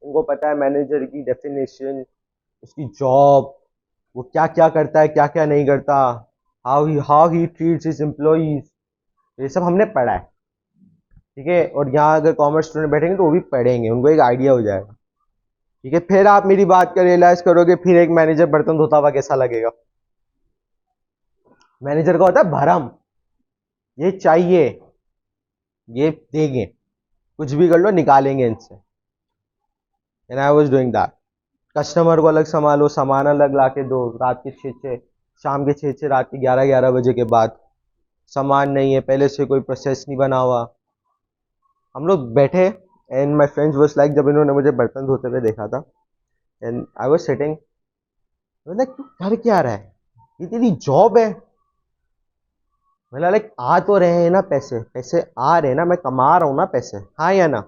उनको पता है मैनेजर की डेफिनेशन, उसकी जॉब, वो क्या क्या करता है क्या क्या नहीं करता, how he treats his employees, ये सब हमने पढ़ा है, ठीक है। और यहाँ अगर कॉमर्स स्टूडेंट बैठेंगे तो वो भी पढ़ेंगे, उनको एक आइडिया हो जाएगा, ठीक है। फिर आप मेरी बात का रियलाइज करोगे, फिर एक मैनेजर बर्तन धोता हुआ कैसा लगेगा। मैनेजर का होता है भरम, ये चाहिए, ये देंगे, कुछ भी कर लो निकालेंगे इनसे, and I was doing that. Customer को अलग संभालो, सामान अलग ला के दो, रात के 6-6, शाम के 6-6, रात के 11-11 बजे के बाद, सामान नहीं है, पहले से कोई प्रोसेस नहीं बना हुआ। हम लोग बैठे, and my friends was like, जब इन्होंने मुझे बर्तन धोते हुए देखा था, and I was sitting, like तू कर क्या रहा है, ये तेरी जॉब है। मतलब लाइक आ तो रहे हैं ना पैसे, पैसे आ रहे हैं ना, मैं कमा रहा हूँ ना पैसे, हाँ या ना,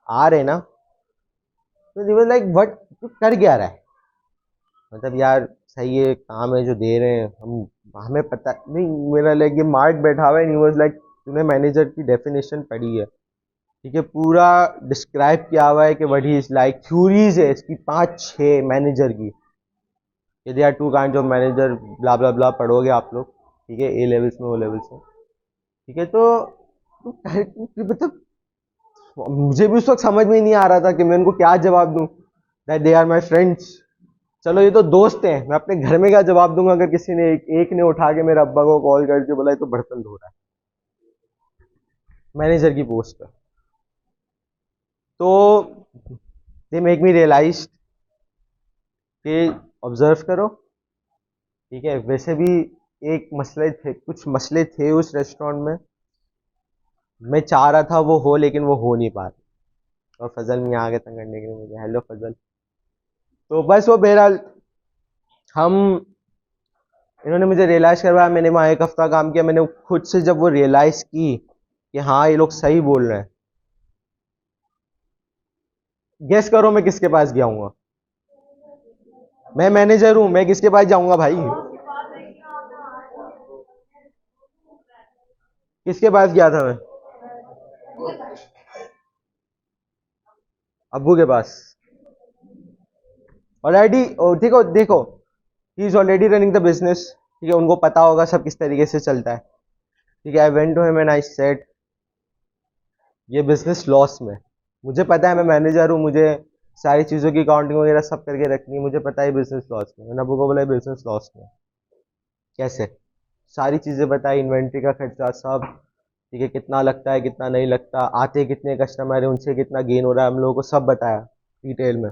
आ रहे हैं ना। तो लाइक व्हाट, तू कर क्या रहा है? मतलब यार सही है, काम है जो दे रहे हैं हम, हमें पता नहीं। मेरा लाइक ये मार्क बैठा हुआ है, नहीं वाज लाइक तूने मैनेजर की डेफिनेशन पढ़ी है, ठीक है, पूरा डिस्क्राइब किया हुआ है कि what he is like, theories है इसकी 5-6 मैनेजर की, कि they are two kind of manager, blah blah blah, पढ़ोगे आप लोग, ठीक है, ए लेवल्स में, ओ लेवल्स में, ठीक है। तो मतलब मुझे भी उस वक्त समझ में ही नहीं आ रहा था कि मैं उनको क्या जवाब दूं, that they are my friends. चलो ये तो दोस्त हैं, मैं अपने घर में क्या जवाब दूंगा अगर किसी ने एक ने उठा के मेरे अब्बा को कॉल करके बोला ये तो बर्तन धो रहा है मैनेजर की पोस्ट पर। तो दे मेक मी रियलाइज कि ऑब्जर्व करो, ठीक है। वैसे भी एक मसले थे, कुछ मसले थे उस रेस्टोरेंट में, मैं चाह रहा था वो हो, लेकिन वो हो नहीं पा रहा। और फजल नहीं आ गया तंग करने के लिए मुझे, हेलो फजल। तो बस वो बहरहाल हम, इन्होंने मुझे रियलाइज़ करवाया, मैंने वहाँ एक हफ्ता काम किया, मैंने खुद से जब वो रियलाइज़ की कि हाँ ये लोग सही बोल रहे हैं, गेस करो मैं किसके पास गया हूँ? मैं मैनेजर हूँ, मैं किसके पास जाऊंगा भाई? किसके पास गया था मैं? अब्बू के पास। ऑलरेडी देखो देखो, he is already running the business, ठीक है, उनको पता होगा सब किस तरीके से चलता है, ठीक है। I went to him and I said ये बिजनेस लॉस में, मुझे पता है, मैं मैनेजर हूँ, मुझे सारी चीज़ों की अकाउंटिंग वगैरह सब करके रखनी है, मुझे पता है बिजनेस लॉस में। मैंने अबू को बोला बिजनेस लॉस में कैसे, सारी चीज़ें बताई, इन्वेंट्री का खर्चा सब, ठीक है, कितना लगता है कितना नहीं लगता, आते कितने कस्टमर है, उनसे कितना गेन हो रहा है, हम लोगों को सब बताया डिटेल में।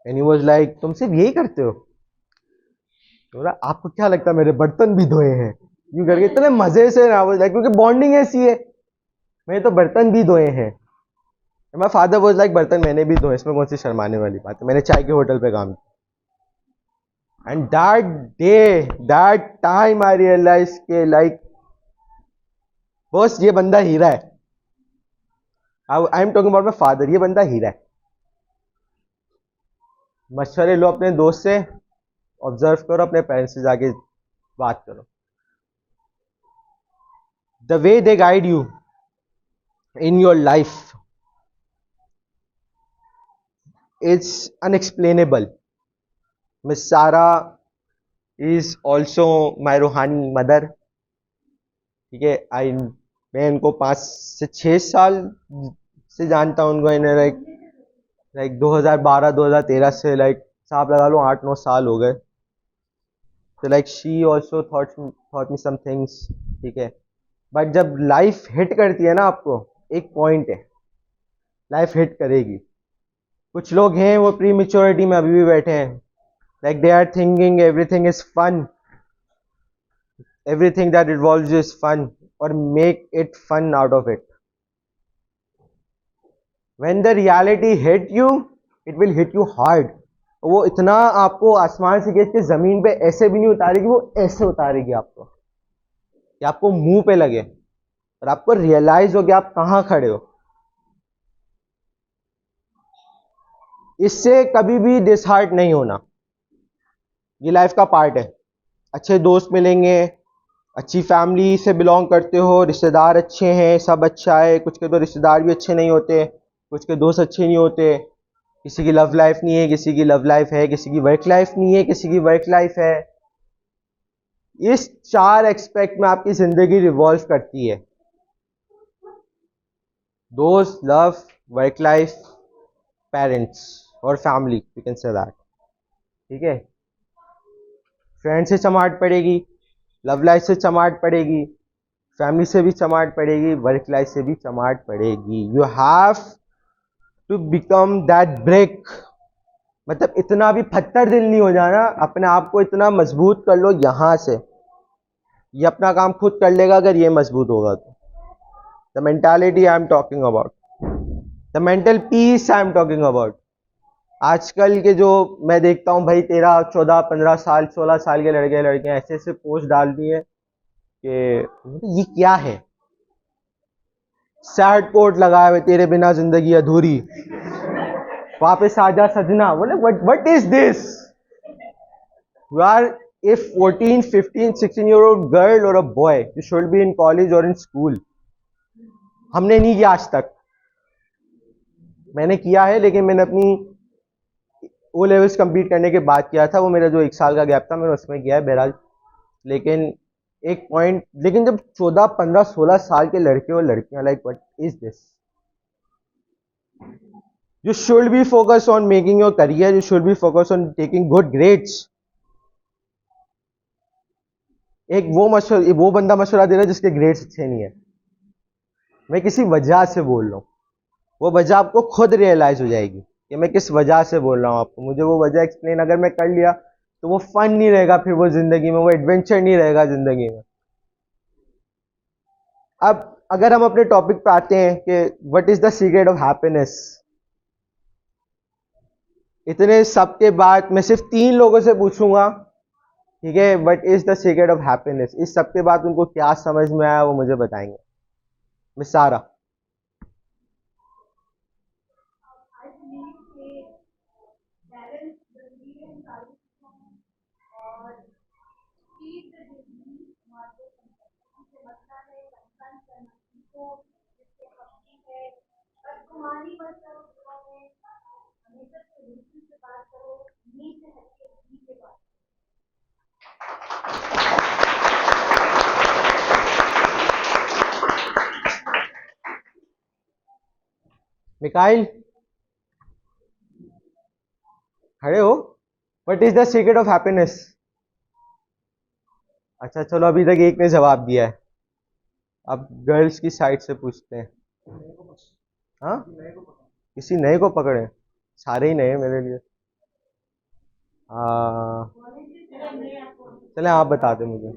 एंड ही वाज लाइक तुम सिर्फ यही करते हो? तो बोला आपको क्या लगता है मेरे बर्तन भी धोए हैं? यूं करके इतने मजे से ना, वाज लाइक क्योंकि बॉन्डिंग ऐसी है, मैंने तो बर्तन भी धोए हैं। माय फादर वाज लाइक बर्तन मैंने भी धोए, इसमें कौन सी शर्माने वाली बात है, मैंने चाय के होटल पे काम किया। And that day, that time I realise के लाइक बॉस ये बंदा हीरा है। I am talking about my father, ये बंदा हीरा है। मशवरे लो अपने दोस्त से, ऑब्जर्व करो, अपने पेरेंट्स से जाके बात करो। The way they guide you in your life is unexplainable. Miss सारा इज ऑल्सो माई रूहानी मदर, ठीक है। आई, मैं इनको 5 से 6 साल से जानता हूँ उनको, इन्हें लाइक लाइक 2012-2013 से, लाइक साहब लगा लो 8-9 साल हो गए। तो like she also taught me some things, ठीक है। बट जब लाइफ हिट करती है ना आपको, एक पॉइंट है, लाइफ हिट करेगी। कुछ लोग हैं वो प्री मेच्योरिटी में अभी भी बैठे हैं, like they are thinking everything is fun, everything that involves is fun, or make it fun out of it. When the reality hit you, it will hit you hard. वो इतना आपको आसमान से गिर के जमीन पे ऐसे भी नहीं उतारेगी, वो ऐसे उतारेगी आपको कि आपको मुंह पे लगे और आपको रियलाइज हो कि आप कहाँ खड़े हो। इससे कभी भी डिसहार्ट नहीं होना, ये लाइफ का पार्ट है। अच्छे दोस्त मिलेंगे, अच्छी फैमिली से बिलोंग करते हो, रिश्तेदार अच्छे हैं, सब अच्छा है, कुछ के तो रिश्तेदार भी अच्छे नहीं होते, कुछ के दोस्त अच्छे नहीं होते, किसी की लव लाइफ नहीं है, किसी की लव लाइफ है, किसी की वर्क लाइफ नहीं है, किसी की वर्क लाइफ है। इस 4 एक्सपेक्ट में आपकी जिंदगी रिवॉल्व करती है, दोस्त, लव, वर्क लाइफ, पेरेंट्स और family, you can say that, ठीक है। फ्रेंड से चमाट पड़ेगी, लव लाइफ से चमाट पड़ेगी, फैमिली से भी चमाट पड़ेगी, वर्क लाइफ से भी चमाट पड़ेगी। You have to become that break, मतलब इतना भी पत्थर दिल नहीं हो जाना, अपने आप को इतना मजबूत कर लो यहां से, ये अपना काम खुद कर लेगा अगर ये मजबूत होगा तो। The mentality I am talking about, the mental peace I am talking about. आजकल के जो मैं देखता हूँ भाई 13, 14, 15 साल, 16 साल के लड़के लड़कियां ऐसे ऐसे पोस्ट डाल दी है, कि ये क्या है, सैड कोट लगाए हुए, तेरे बिना जिंदगी अधूरी, वापस आजा सजना, बोले what is this, you are a 14 15 16 year old girl or a boy, you should be in college or in school. हमने नहीं किया आज तक, मैंने किया है लेकिन मैंने अपनी ओ लेवल्स कंप्लीट करने के बाद किया था, वो मेरा जो 1 साल का गैप था मैंने उसमें किया है बहरहाल। लेकिन एक पॉइंट, लेकिन जब 14 15 16 साल के लड़के और लड़कियां, like what is this, you should be focus on making your career, you should be focus on taking good grades. एक वो बंदा मशवरा दे रहा है जिसके ग्रेड्स अच्छे नहीं है, मैं किसी वजह से बोल रहा हूँ, वो वजह आपको खुद रियलाइज हो जाएगी कि मैं किस वजह से बोल रहा हूँ आपको, मुझे वो वजह एक्सप्लेन अगर मैं कर लिया तो वो फन नहीं रहेगा, फिर वो जिंदगी में वो एडवेंचर नहीं रहेगा जिंदगी में। अब अगर हम अपने टॉपिक पे आते हैं कि what is the secret of happiness, इतने सब के बाद मैं सिर्फ 3 लोगों से पूछूंगा, ठीक है, what is the secret of happiness, इस सब के बाद उनको क्या समझ में आया वो मुझे बताएंगे। मिस सारा। मिकाइल खड़े हो, what is the secret of happiness. अच्छा चलो, अभी तक एक ने जवाब दिया है, अब गर्ल्स की साइड से पूछते हैं। हाँ, किसी नए को पकड़े, सारे ही नए हैं मेरे लिए। चले आप बता दे मुझे।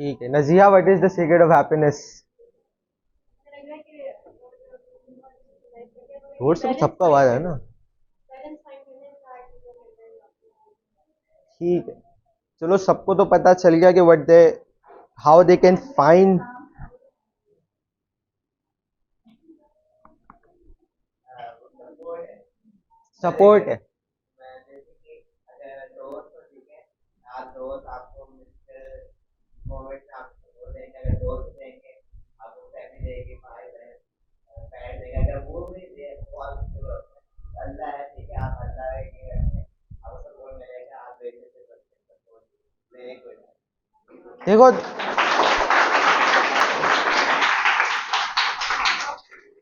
ठीक है nausea, what is the secret of happiness? जोर से सबका आवाज है ना। ठीक है, चलो सबको तो पता चल गया कि what they, how they can find. Support है। देखो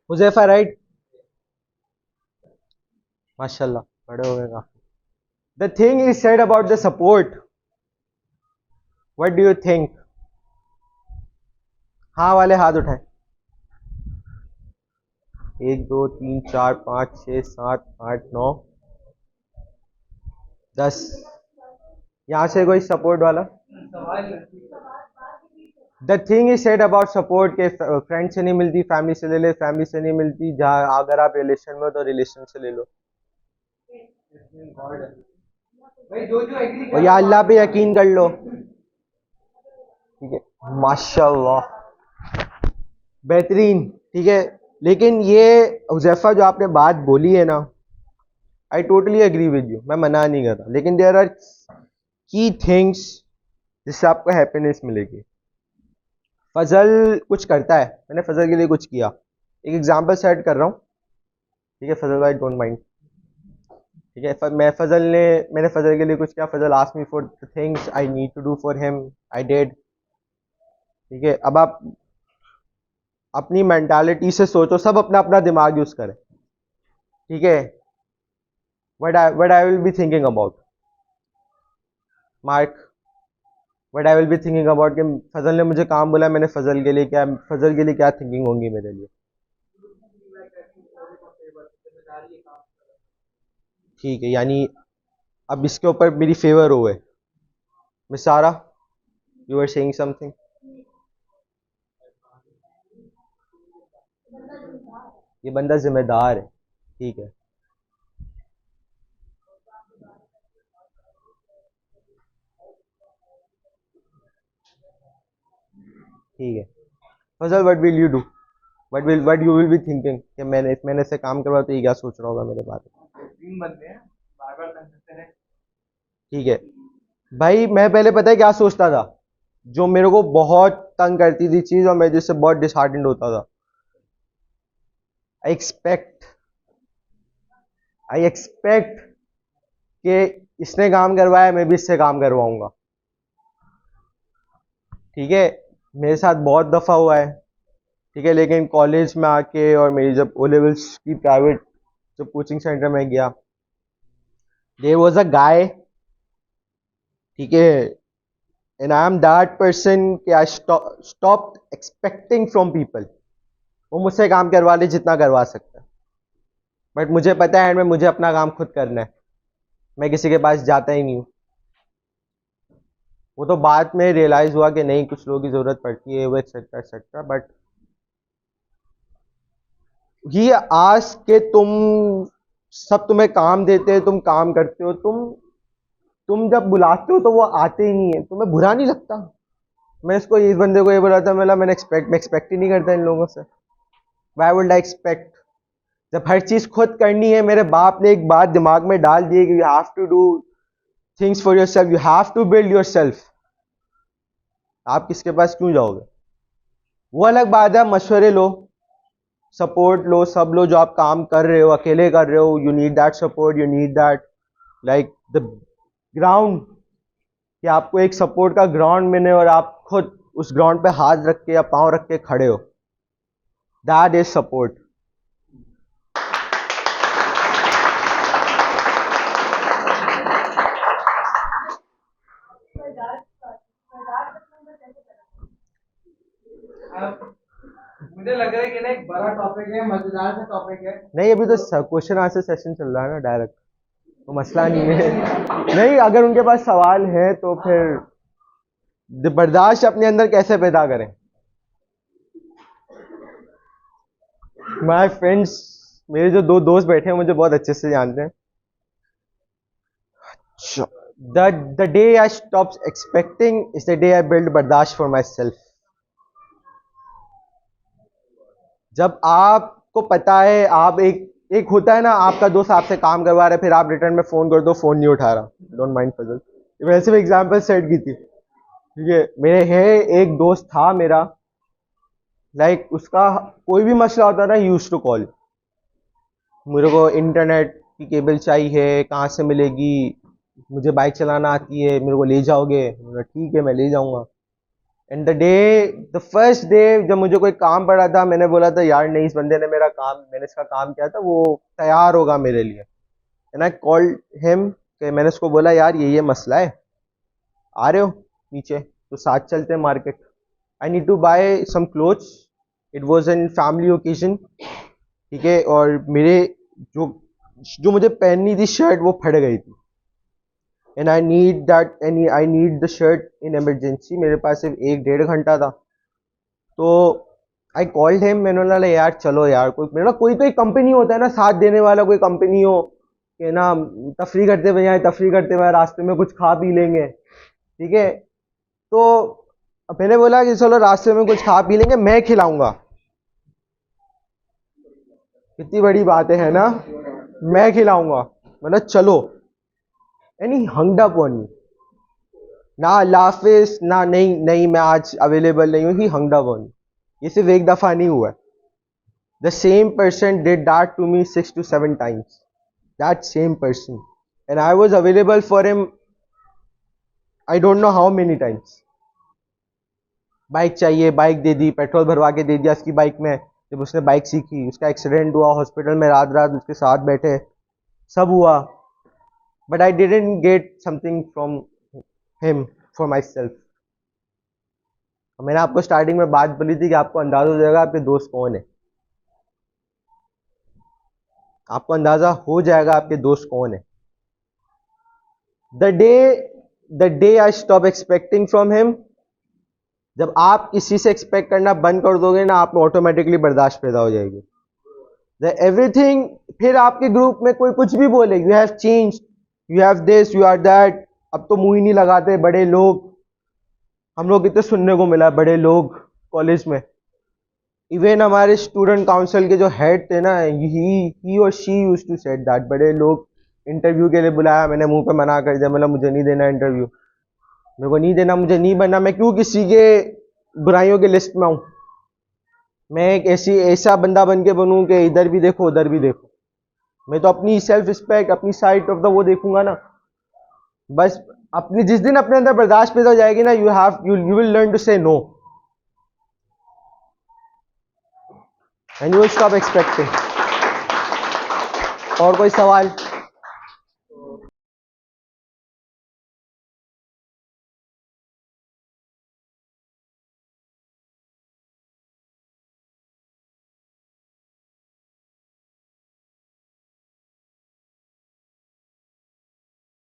हुजैफा राइट, माशाल्लाह बड़े हो गए काफी। The thing is said about the support, what do you think? हाँ वाले हाथ उठाएं। 1 2 3 4 5 6 7 8 9 10। यहाँ से कोई सपोर्ट वाला? The thing is said about support के फ्रेंड से नहीं मिलती, फैमिली से ले ले, फैमिली से नहीं मिलती, जहाँ अगर आप रिलेशन में हो तो रिलेशन से ले लो। और या अल्लाह पे यकीन कर लो। ठीक है माशाल्लाह बेहतरीन। ठीक है, लेकिन ये हुजैफा जो आपने बात बोली है ना, I totally agree with you, मैं मना नहीं कर रहा, लेकिन देयर आर की थिंग्स जिससे आपको हैप्पीनेस मिलेगी। फजल कुछ करता है, मैंने फजल के लिए कुछ किया, एक एग्जांपल सेट कर रहा हूँ। ठीक है फजल भाई डोंट माइंड। ठीक है मैंने फजल के लिए कुछ किया, Fazal asked me for the things I need to do for him, I did. ठीक है, अब आप अपनी मेंटालिटी से सोचो, सब अपना अपना दिमाग यूज करें। ठीक है, what I will be thinking about, mark, what I will be thinking about कि फजल ने मुझे काम बोला, मैंने फजल के लिए क्या थिंकिंग होंगी मेरे लिए। ठीक है, यानी अब इसके ऊपर मेरी फेवर हो गए। मिस सारा, यू आर सेइंग समथिंग। ये बंदा जिम्मेदार है। ठीक है, ठीक है Fazal, what will you do, what you will be thinking कि मैंने इससे काम करवा तो ये क्या सोच रहा होगा मेरे बारे में। 3 बंदे हैं, बार-बार कर सकते हैं। ठीक है भाई, मैं पहले पता है क्या सोचता था, जो मेरे को बहुत तंग करती थी चीज और मैं जिससे बहुत डिसहार्टेंड होता था, आई एक्सपेक्ट कि इसने काम करवाया मैं भी इससे काम करवाऊंगा। ठीक है, मेरे साथ बहुत दफा हुआ है। ठीक है, लेकिन कॉलेज में आके और मेरी जब ओ लेवल्स की प्राइवेट जब कोचिंग सेंटर में गया, देयर वाज अ गाय। ठीक है, and I am that person कि I stop expecting from people, वो मुझसे काम करवा ले जितना करवा सकता है, बट मुझे पता है एंड में मुझे अपना काम खुद करना है, मैं किसी के पास जाता ही नहीं हूँ। वो तो बाद में रियलाइज हुआ कि नहीं, कुछ लोगों की जरूरत पड़ती है, वो एक्सेट्रा एक्सेट्रा, बट ये आज के तुम सब तुम्हें काम देते हैं, तुम काम करते हो, तुम जब बुलाते हो तो वो आते ही नहीं है, तुम्हें बुरा नहीं लगता? मैं इसको इस बंदे को ये बोला था, मैं एक्सपेक्ट ही नहीं करता इन लोगों से। वाई वुड आई एक्सपेक्ट, जब हर चीज खुद करनी है। मेरे बाप ने एक बात दिमाग में डाल दी है कि you have to do things for yourself, you have to build yourself. आप किसके पास क्यों जाओगे? वो अलग बात है, मशवरे लो, सपोर्ट लो, सब लो, जो आप काम कर रहे हो अकेले कर रहे हो, you need that support, you need that like the ground, कि आपको एक सपोर्ट का ग्राउंड मिले और आप खुद उस ग्राउंड पे हाथ रख के या पांव रख के खड़े हो, दैट इज सपोर्ट। मुझे लग रहा है कि ना एक बड़ा टॉपिक है, मजेदार सा टॉपिक है। नहीं, अभी तो क्वेश्चन आंसर सेशन चल रहा है ना डायरेक्ट, तो मसला नहीं है। नहीं, अगर उनके पास सवाल है तो फिर बर्दाश्त अपने अंदर कैसे पैदा करें? माय फ्रेंड्स, मेरे जो दो दोस्त बैठे हैं मुझे बहुत अच्छे से जानते हैं. The day I stopped expecting is the day I built बर्दाश्त for myself. जब आपको पता है, आप एक होता है ना, आपका दोस्त आपसे काम करवा रहा है, फिर आप रिटर्न में फोन कर दो, फोन नहीं उठा रहा. डोंट माइंड फजल, वैसे भी एग्जांपल सेट की थी. ठीक है, मेरे है एक दोस्त था मेरा, लाइक उसका कोई भी मसला होता था, यूज टू कॉल. मेरे को इंटरनेट की केबल चाहिए, कहाँ से मिलेगी, मुझे बाइक चलाना आती है, मेरे को ले जाओगे? मैंने ठीक है, मैं ले जाऊंगा. एंड द फर्स्ट डे जब मुझे कोई काम पड़ा था, मैंने बोला था यार नहीं, इस बंदे ने मैंने इसका काम किया था, वो तैयार होगा मेरे लिए. एंड आई कॉल्ड हिम, कि मैंने उसको बोला यार ये मसला है, आ रहे हो नीचे तो साथ चलते हैं market. I need to buy some clothes. It was an family occasion. ठीक है, और मेरे जो जो मुझे पहननी थी शर्ट, वो फट गई थी. And I need the shirt in emergency. मेरे पास सिर्फ 1-1.5 घंटा था. तो आई कॉल्ड हिम, मैंने बोला यार चलो यार, कोई तो एक कंपनी होता है ना साथ देने वाला, कोई कंपनी हो कि ना, तफरी करते हुए रास्ते में कुछ खा पी लेंगे. ठीक है, तो मैंने बोला कि चलो रास्ते में कुछ खा पी लेंगे, मैं खिलाऊंगा. कितनी बड़ी बात है ना, मैं खिलाऊंगा. मतलब चलो. And he हंग्ड up on me. ना लाफिस ना, नहीं नहीं मैं आज अवेलेबल नहीं हूँ. He हंग्ड up on me. ये सिर्फ एक दफा नहीं हुआ. The same person did that to me 6 to 7 times. That same person. And I was available for him, I don't know how many times. Bike चाहिए, बाइक दे दी, पेट्रोल भरवा के दे दिया उसकी बाइक में. जब उसने बाइक सीखी, उसका एक्सीडेंट हुआ, हॉस्पिटल में रात रात उसके साथ बैठे, सब हुआ. But I didn't get something from him for my self. मैंने आपको स्टार्टिंग में बात बोली थी कि आपको अंदाजा हो जाएगा आपके दोस्त कौन है. आपको अंदाजा हो जाएगा आपके दोस्त कौन है. The day I stop expecting from him. जब आप किसी से एक्सपेक्ट करना बंद कर दोगे ना, आप में ऑटोमेटिकली बर्दाश्त पैदा हो जाएगी. एवरीथिंग. फिर आपके ग्रुप में कोई कुछ भी बोले, you have change, you have this, you are that. अब तो मुंह ही नहीं लगाते बड़े लोग. हम लोग कितने सुनने को मिला, बड़े लोग कॉलेज में. इवन हमारे स्टूडेंट काउंसिल के जो हेड थे ना, ही और she used to said that बड़े लोग. इंटरव्यू के लिए बुलाया, मैंने मुंह पे मना कर दिया, मतलब मुझे नहीं देना इंटरव्यू, मेरे को नहीं देना, मुझे नहीं बनना. मैं क्यों किसी के बुराइयों के लिस्ट में आऊं? मैं एक ऐसा बंदा बन के बनूं कि इधर भी देखो उधर भी देखो. मैं तो अपनी सेल्फ रिस्पेक्ट, अपनी साइड ऑफ द वो देखूंगा ना. बस अपनी जिस दिन अपने अंदर बर्दाश्त पैदा हो जाएगी ना, you will learn to say no. And you will stop expecting. और कोई सवाल?